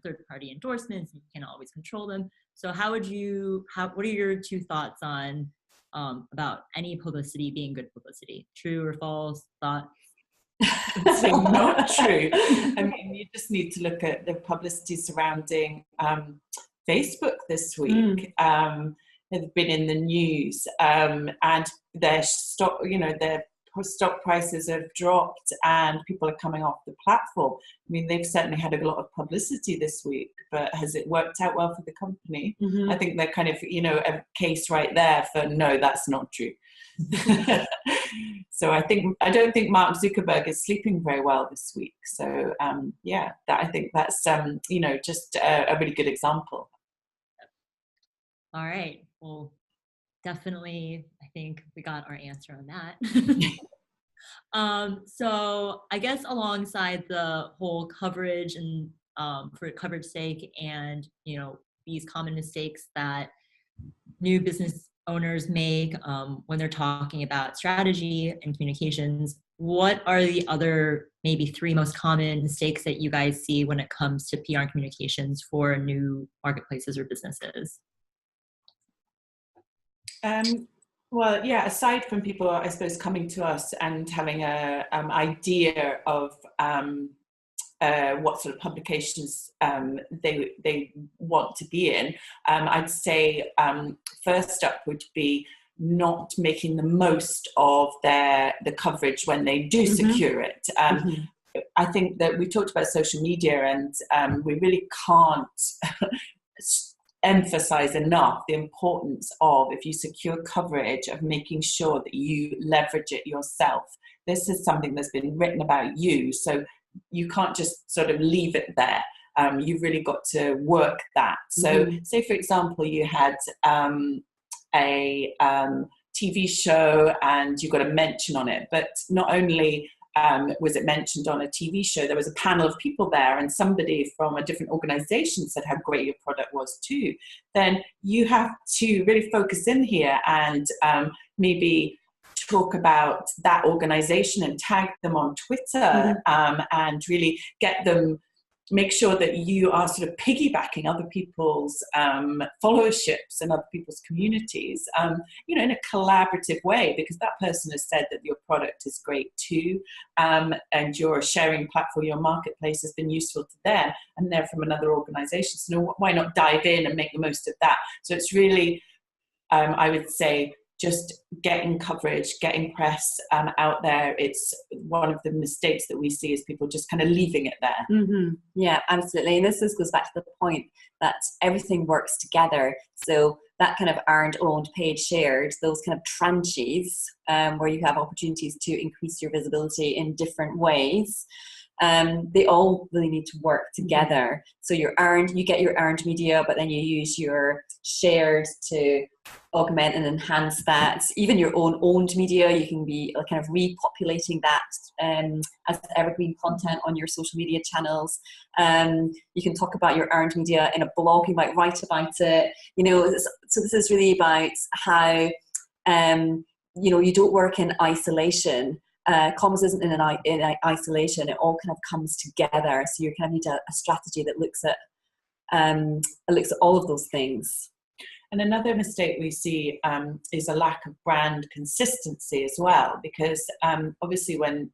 third-party endorsements, and you can't always control them. So what are your two thoughts on about any publicity being good publicity? True or false? Thoughts? So not true. I mean, you just need to look at the publicity surrounding Facebook this week. They've been in the news, and their stock, their stock prices have dropped, and people are coming off the platform. I mean, they've certainly had a lot of publicity this week, but has it worked out well for the company? I think they're kind of, a case right there for no, that's not true. So I don't think Mark Zuckerberg is sleeping very well this week. So I think that's just a really good example. All right. Well, definitely, I think we got our answer on that. So I guess alongside the whole coverage and for coverage sake, and these common mistakes that new business owners make when they're talking about strategy and communications, what are the other maybe 3 most common mistakes that you guys see when it comes to PR and communications for new marketplaces or businesses? Well, yeah, aside from people, I suppose, coming to us and having a idea of what sort of publications they want to be in, I'd say first up would be not making the most of the coverage when they do secure it. I think that we talked about social media, and we really can't emphasize enough the importance of, if you secure coverage, of making sure that you leverage it yourself. This is something that's been written about you, so you can't just sort of leave it there. You've really got to work that. So say, for example, you had a TV show and you got a mention on it, but not only was it mentioned on a TV show, there was a panel of people there, and somebody from a different organization said how great your product was too. Then you have to really focus in here and maybe talk about that organization and tag them on Twitter, and really get them, make sure that you are sort of piggybacking other people's followerships and other people's communities, in a collaborative way, because that person has said that your product is great too, and your sharing platform, your marketplace has been useful to them, and they're from another organization. So why not dive in and make the most of that? So it's really, I would say, just getting coverage, getting press out there. It's one of the mistakes that we see, is people just kind of leaving it there. Yeah, absolutely. And this goes back to the point that everything works together. So that kind of earned, owned, paid, shared, those kind of tranches where you have opportunities to increase your visibility in different ways, they all really need to work together. So you get your earned media, but then you use your shared to augment and enhance that. Even your own owned media, you can be kind of repopulating that as evergreen content on your social media channels. You can talk about your earned media in a blog, you might write about it. So this is really about how you don't work in isolation. Comms isn't in isolation. It all kind of comes together. So you kind of need a strategy that looks at all of those things. And another mistake we see is a lack of brand consistency as well, because obviously when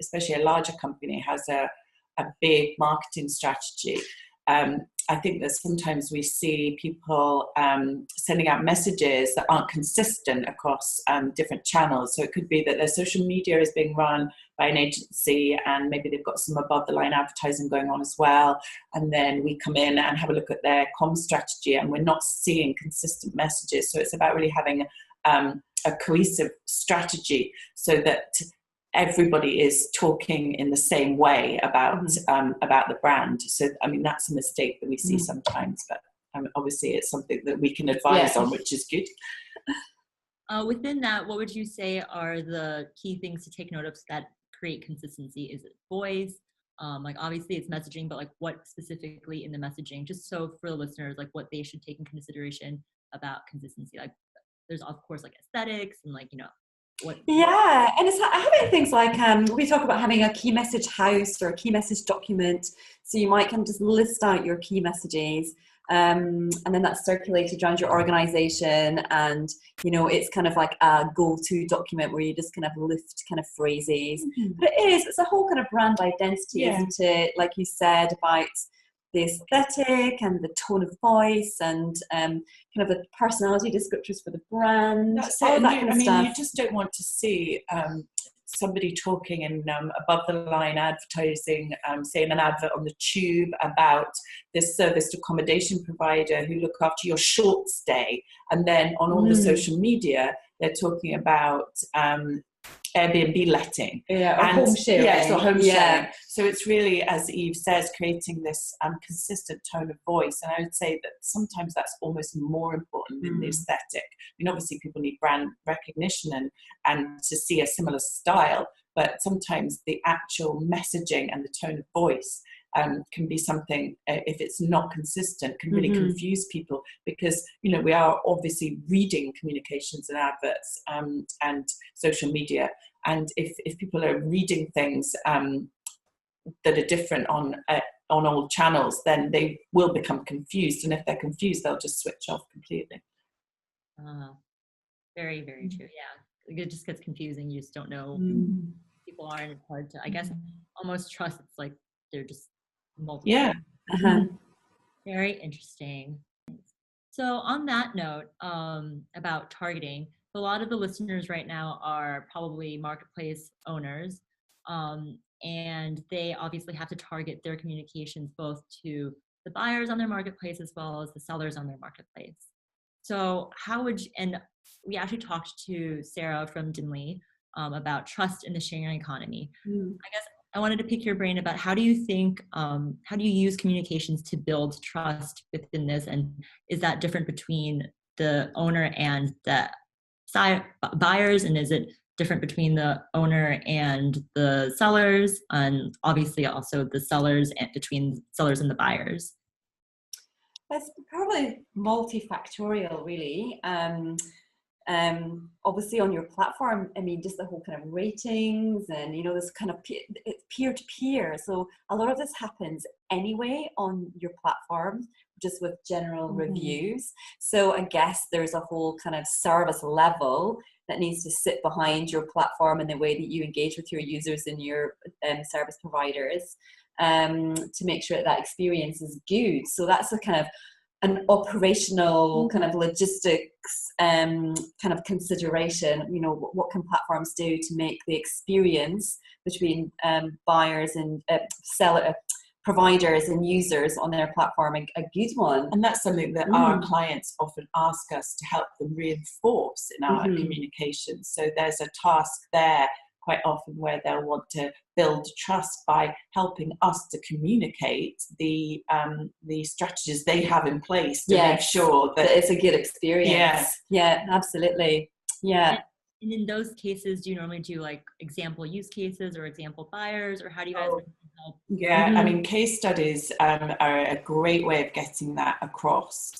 especially a larger company has a big marketing strategy, I think that sometimes we see people sending out messages that aren't consistent across different channels. So it could be that their social media is being run by an agency, and maybe they've got some above the line advertising going on as well. And then we come in and have a look at their comm strategy, and we're not seeing consistent messages. So it's about really having a cohesive strategy, so that everybody is talking in the same way about the brand. So I mean, that's a mistake that we see sometimes, but obviously it's something that we can advise on, which is good. Within that, what would you say are the key things to take note of that create consistency? Is it voice? Like obviously it's messaging, but like what specifically in the messaging, just so for the listeners, like what they should take in consideration about consistency? Like there's of course like aesthetics and like, you know, and it's having things like we talk about having a key message house or a key message document. So you might kind of just list out your key messages, and then that's circulated around your organization, and you know it's kind of like a go-to document where you just kind of lift kind of phrases. But it's a whole kind of brand identity, isn't it? Like you said, about the aesthetic and the tone of voice and kind of the personality descriptors for the brand. That's all it. that kind of stuff. You just don't want to see somebody talking in above the line advertising, saying an advert on the tube about this serviced accommodation provider who look after your short stay, and then on all the social media they're talking about Airbnb letting, or home sharing. Or home sharing. So it's really, as Eve says, creating this consistent tone of voice. And I would say that sometimes that's almost more important than the aesthetic. I mean, obviously people need brand recognition and to see a similar style, but sometimes the actual messaging and the tone of voice can be something, if it's not consistent, can really confuse people, because you know we are obviously reading communications and adverts and social media, and if people are reading things that are different on all channels, then they will become confused, and if they're confused they'll just switch off completely. Very, very true. Yeah, it just gets confusing. You just don't know who people are, and it's hard to, I guess, almost trust. It's like they're just multiple. Very interesting. So on that note, about targeting, a lot of the listeners right now are probably marketplace owners, and they obviously have to target their communications both to the buyers on their marketplace as well as the sellers on their marketplace. So how would you, and we actually talked to Sarah from Dinley about trust in the sharing economy. I guess I wanted to pick your brain about how do you think, how do you use communications to build trust within this? And is that different between the owner and the buyers? And is it different between the owner and the sellers? And obviously also the sellers and between sellers and the buyers? It's probably multifactorial, really. Obviously on your platform, I mean, just the whole kind of ratings and, you know, this kind of it's peer-to-peer. So a lot of this happens anyway on your platform, just with general reviews. So I guess there's a whole kind of service level that needs to sit behind your platform and the way that you engage with your users and your service providers to make sure that that experience is good. So that's a kind of an operational kind of logistics kind of consideration. You know, what can platforms do to make the experience between buyers and providers and users on their platform a good one? And that's something that our clients often ask us to help them reinforce in our communications. So there's a task there quite often where they'll want to build trust by helping us to communicate the strategies they have in place to make sure that it's a good experience. Yeah, absolutely. Yeah. And in those cases, do you normally do like example use cases or example buyers, or how do you guys help? Yeah, I mean, case studies are a great way of getting that across,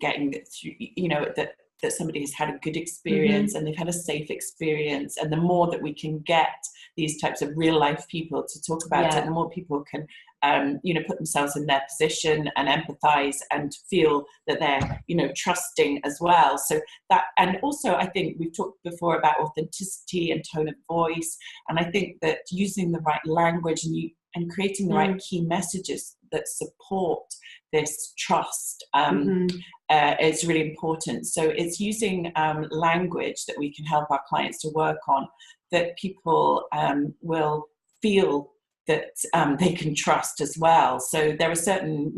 getting it through, you know, that somebody has had a good experience and they've had a safe experience. And the more that we can get these types of real life people to talk about it, the more people can, you know, put themselves in their position and empathize and feel that they're, you know, trusting as well. So that, and also I think we've talked before about authenticity and tone of voice. And I think that using the right language and creating the right key messages that support this trust is really important. So it's using language that we can help our clients to work on, that people will feel that they can trust as well. So there are certain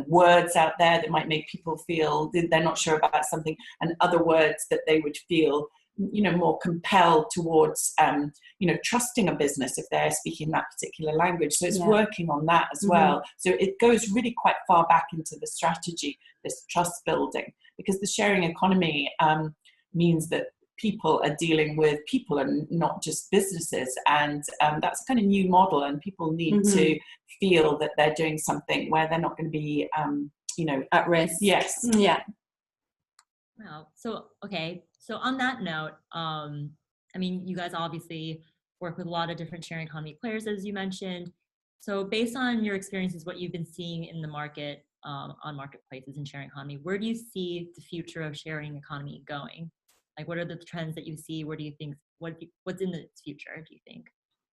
words out there that might make people feel they're not sure about something, and other words that they would feel more compelled towards, trusting a business if they're speaking that particular language. So it's working on that as well. So it goes really quite far back into the strategy, this trust building, because the sharing economy means that people are dealing with people and not just businesses. And that's a kind of new model, and people need to feel that they're doing something where they're not going to be, at risk. Yes. Yeah. Wow. So, okay. So on that note, you guys obviously work with a lot of different sharing economy players, as you mentioned. So based on your experiences, what you've been seeing in the market, on marketplaces and sharing economy, where do you see the future of sharing economy going? Like, what are the trends that you see? Where do you think, what's in the future, do you think?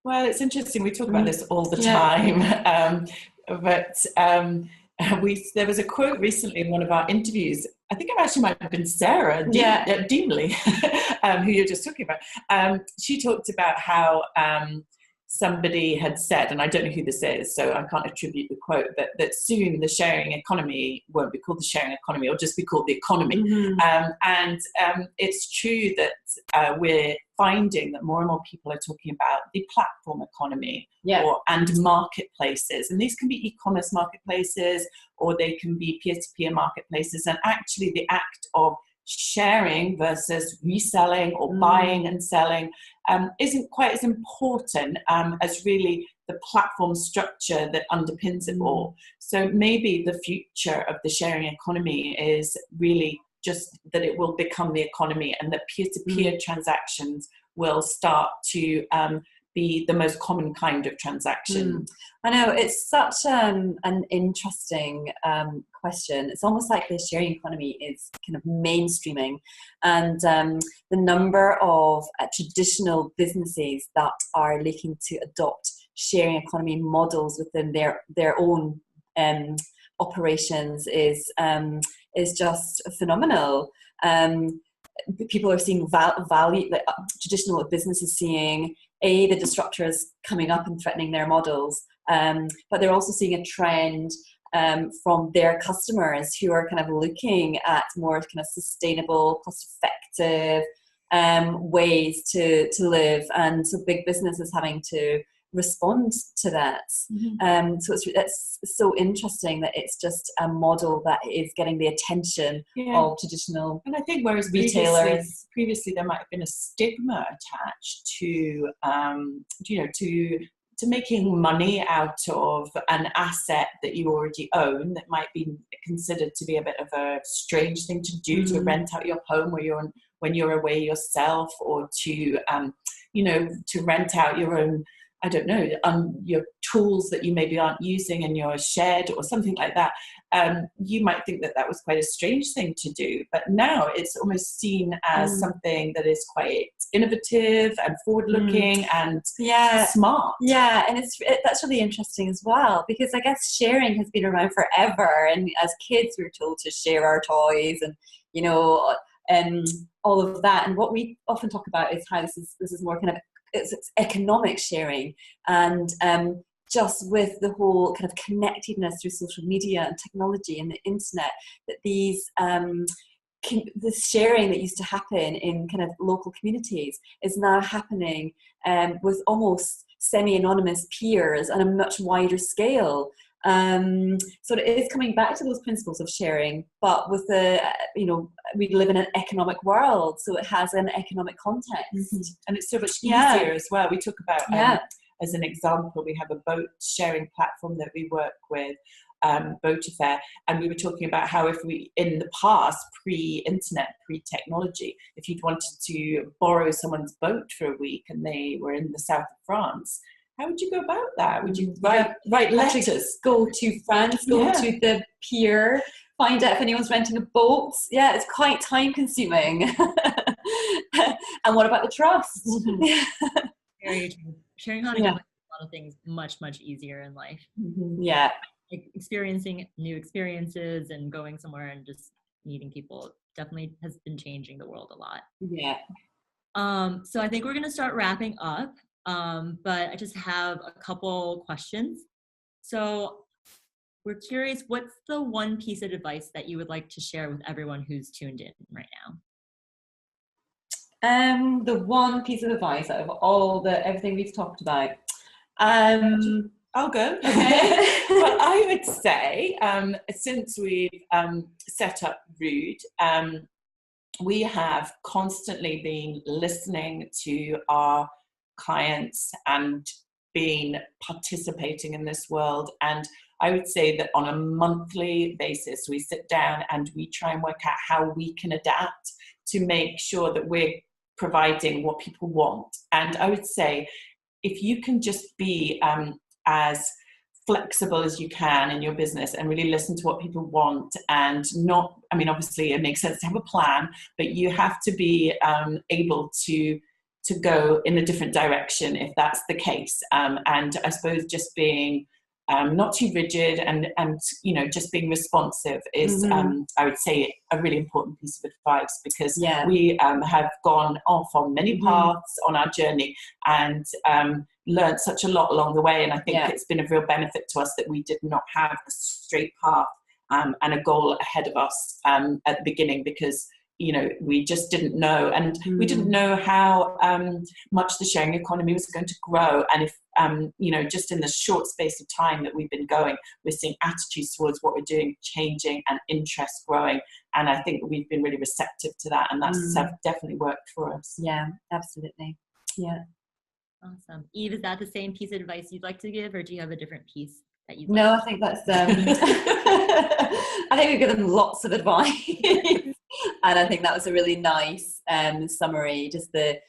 Well, it's interesting. We talk about this all the time. There was a quote recently in one of our interviews. I think it actually might have been Sarah Deemley, who you're just talking about. She talked about how somebody had said, and I don't know who this is, so I can't attribute the quote, but that soon the sharing economy won't be called the sharing economy, or just be called the economy. It's true that we're finding that more and more people are talking about the platform economy and marketplaces. And these can be e-commerce marketplaces, or they can be peer-to-peer marketplaces. And actually the act of sharing versus reselling or buying and selling isn't quite as important as really the platform structure that underpins it all. So maybe the future of the sharing economy is really just that it will become the economy, and that peer-to-peer transactions will start to be the most common kind of transaction. I know, it's such an interesting question. It's almost like the sharing economy is kind of mainstreaming, and the number of traditional businesses that are looking to adopt sharing economy models within their own operations is just phenomenal. People are seeing value, like traditional businesses seeing the disruptors coming up and threatening their models, but they're also seeing a trend from their customers who are kind of looking at more kind of sustainable, cost-effective ways to live, and so big business is having to respond to that. So it's so interesting that it's just a model that is getting the attention of traditional, and I think whereas retailers previously there might have been a stigma attached to to making money out of an asset that you already own, that might be considered to be a bit of a strange thing to do, to rent out your home when you're away yourself, or to to rent out your own, I don't know, your tools that you maybe aren't using in your shed or something like that. You might think that was quite a strange thing to do, but now it's almost seen as something that is quite innovative and forward-looking and smart. Yeah, and that's really interesting as well, because I guess sharing has been around forever, and as kids we were told to share our toys and all of that. And what we often talk about is how this is more kind of it's economic sharing, and just with the whole kind of connectedness through social media and technology and the internet, that these this sharing that used to happen in kind of local communities is now happening with almost semi-anonymous peers on a much wider scale. So it is coming back to those principles of sharing, but with we live in an economic world, so it has an economic context. And it's so much easier as well. We talk about, as an example, we have a boat sharing platform that we work with, Boat Affair, and we were talking about how if we, in the past, pre-internet, pre-technology, if you'd wanted to borrow someone's boat for a week and they were in the south of France, how would you go about that? Would you write letters? Go to France, go to the pier, find out if anyone's renting a boat. Yeah, it's quite time consuming. And what about the trust? Very true. Sharing how to get a lot of things much, much easier in life. Yeah. Like experiencing new experiences and going somewhere and just meeting people definitely has been changing the world a lot. Yeah. So I think we're going to start wrapping up. But I just have a couple questions. So we're curious, what's the one piece of advice that you would like to share with everyone who's tuned in right The one piece of advice out of everything we've talked about. I'll go. Okay. Well, I would say since we've set up Rude, we have constantly been listening to our clients and been participating in this world. And I would say that on a monthly basis, we sit down and we try and work out how we can adapt to make sure that we're providing what people want. And I would say if you can just be as flexible as you can in your business and really listen to what people want, and not, I mean, obviously it makes sense to have a plan, but you have to be able to go in a different direction if that's the case. And I suppose just being not too rigid and you know, just being responsive is I would say a really important piece of advice, because we have gone off on many paths on our journey and learned such a lot along the way. And I think it's been a real benefit to us that we did not have a straight path and a goal ahead of us at the beginning, because you know, we just didn't know, and we didn't know how much the sharing economy was going to grow. And if you know, just in the short space of time that we've been going, we're seeing attitudes towards what we're doing changing and interest growing. And I think we've been really receptive to that, and that's definitely worked for us. Yeah, absolutely. Yeah. Awesome. Eve, is that the same piece of advice you'd like to give, or do you have a different piece that you'd No, like I think that's I think we've given lots of advice. And I think that was a really nice summary, just that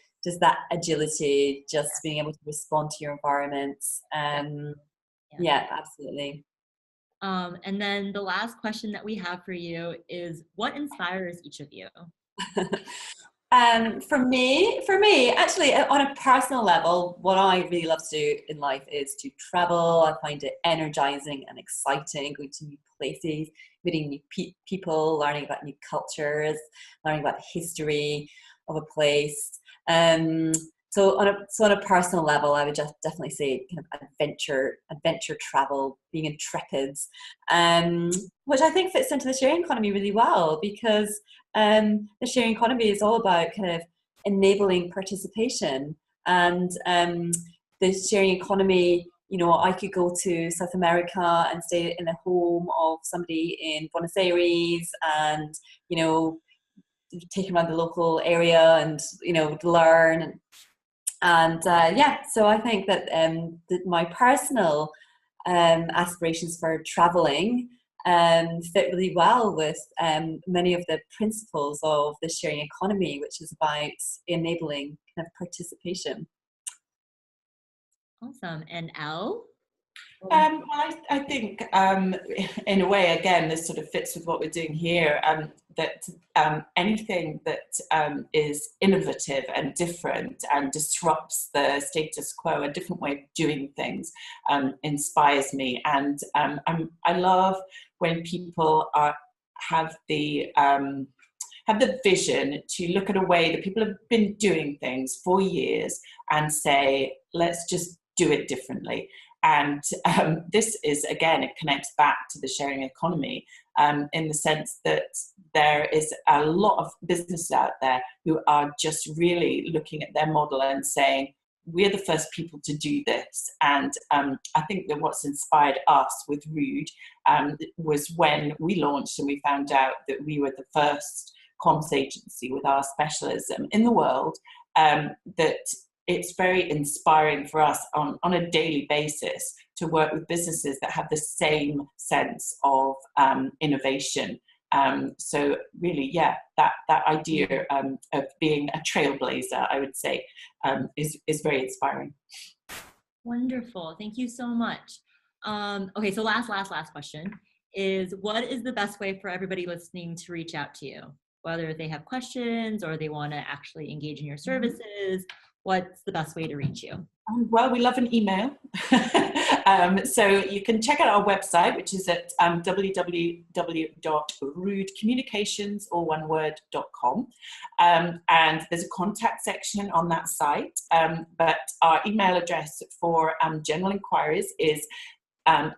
agility, just being able to respond to your environments. Yeah, absolutely. And then the last question that we have for you is, what inspires each of you? For me, actually, on a personal level, what I really love to do in life is to travel. I find it energizing and exciting, going to new places, meeting new people, learning about new cultures, learning about the history of a place. So on a personal level, I would just definitely say kind of adventure travel, being intrepid, which I think fits into the sharing economy really well, because the sharing economy is all about kind of enabling participation. And the sharing economy, you know, I could go to South America and stay in the home of somebody in Buenos Aires, and you know, take around the local area and you know, learn. And so I think that my personal aspirations for traveling fit really well with many of the principles of the sharing economy, which is about enabling kind of participation. Awesome. And Elle? Well, I think in a way, again, this sort of fits with what we're doing here, that anything that is innovative and different and disrupts the status quo, a different way of doing things, inspires me. And I love when people have the vision to look at a way that people have been doing things for years and say, let's just do it differently. And this is, again, it connects back to the sharing economy in the sense that there is a lot of businesses out there who are just really looking at their model and saying, we're the first people to do this. And I think that what's inspired us with Rude was when we launched and we found out that we were the first comms agency with our specialism in the world, that it's very inspiring for us on a daily basis to work with businesses that have the same sense of innovation. So really, yeah, that idea of being a trailblazer, I would say, is very inspiring. Wonderful. Thank you so much. Okay, so last question is, what is the best way for everybody listening to reach out to you? Whether they have questions or they want to actually engage in your services, what's the best way to reach you? Well, we love an email. So you can check out our website, which is at www.rudecommunications.com. And there's a contact section on that site. But our email address for general inquiries is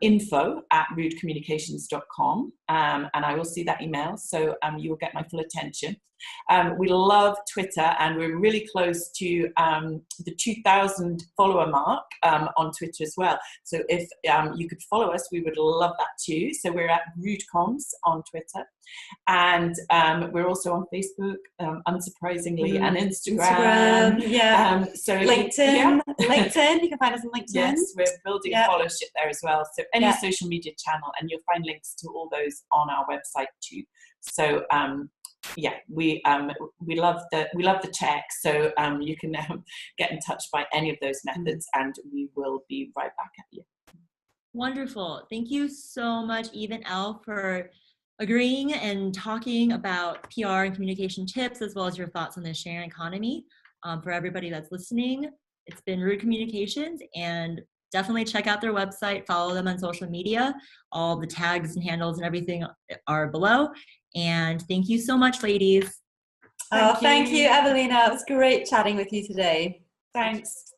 info@rudecommunications.com, and I will see that email, so you will get my full attention. We love Twitter, and we're really close to the 2,000 follower mark on Twitter as well. So if you could follow us, we would love that too. So we're at RudeComms on Twitter, and we're also on Facebook, unsurprisingly, and Instagram. Yeah. So LinkedIn. LinkedIn. You can find us on LinkedIn. Yes, we're building a followership there as well. So any social media channel, and you'll find links to all those on our website too. So we love the tech. So you can get in touch by any of those methods, and we will be right back at you. Wonderful. Thank you so much, Eve and Elle, for agreeing and talking about PR and communication tips, as well as your thoughts on the sharing economy. For everybody that's listening, it's been Rude Communications, and definitely check out their website, follow them on social media. All the tags and handles and everything are below. And thank you so much, ladies. Thank you, Evelina. It was great chatting with you today. Thanks.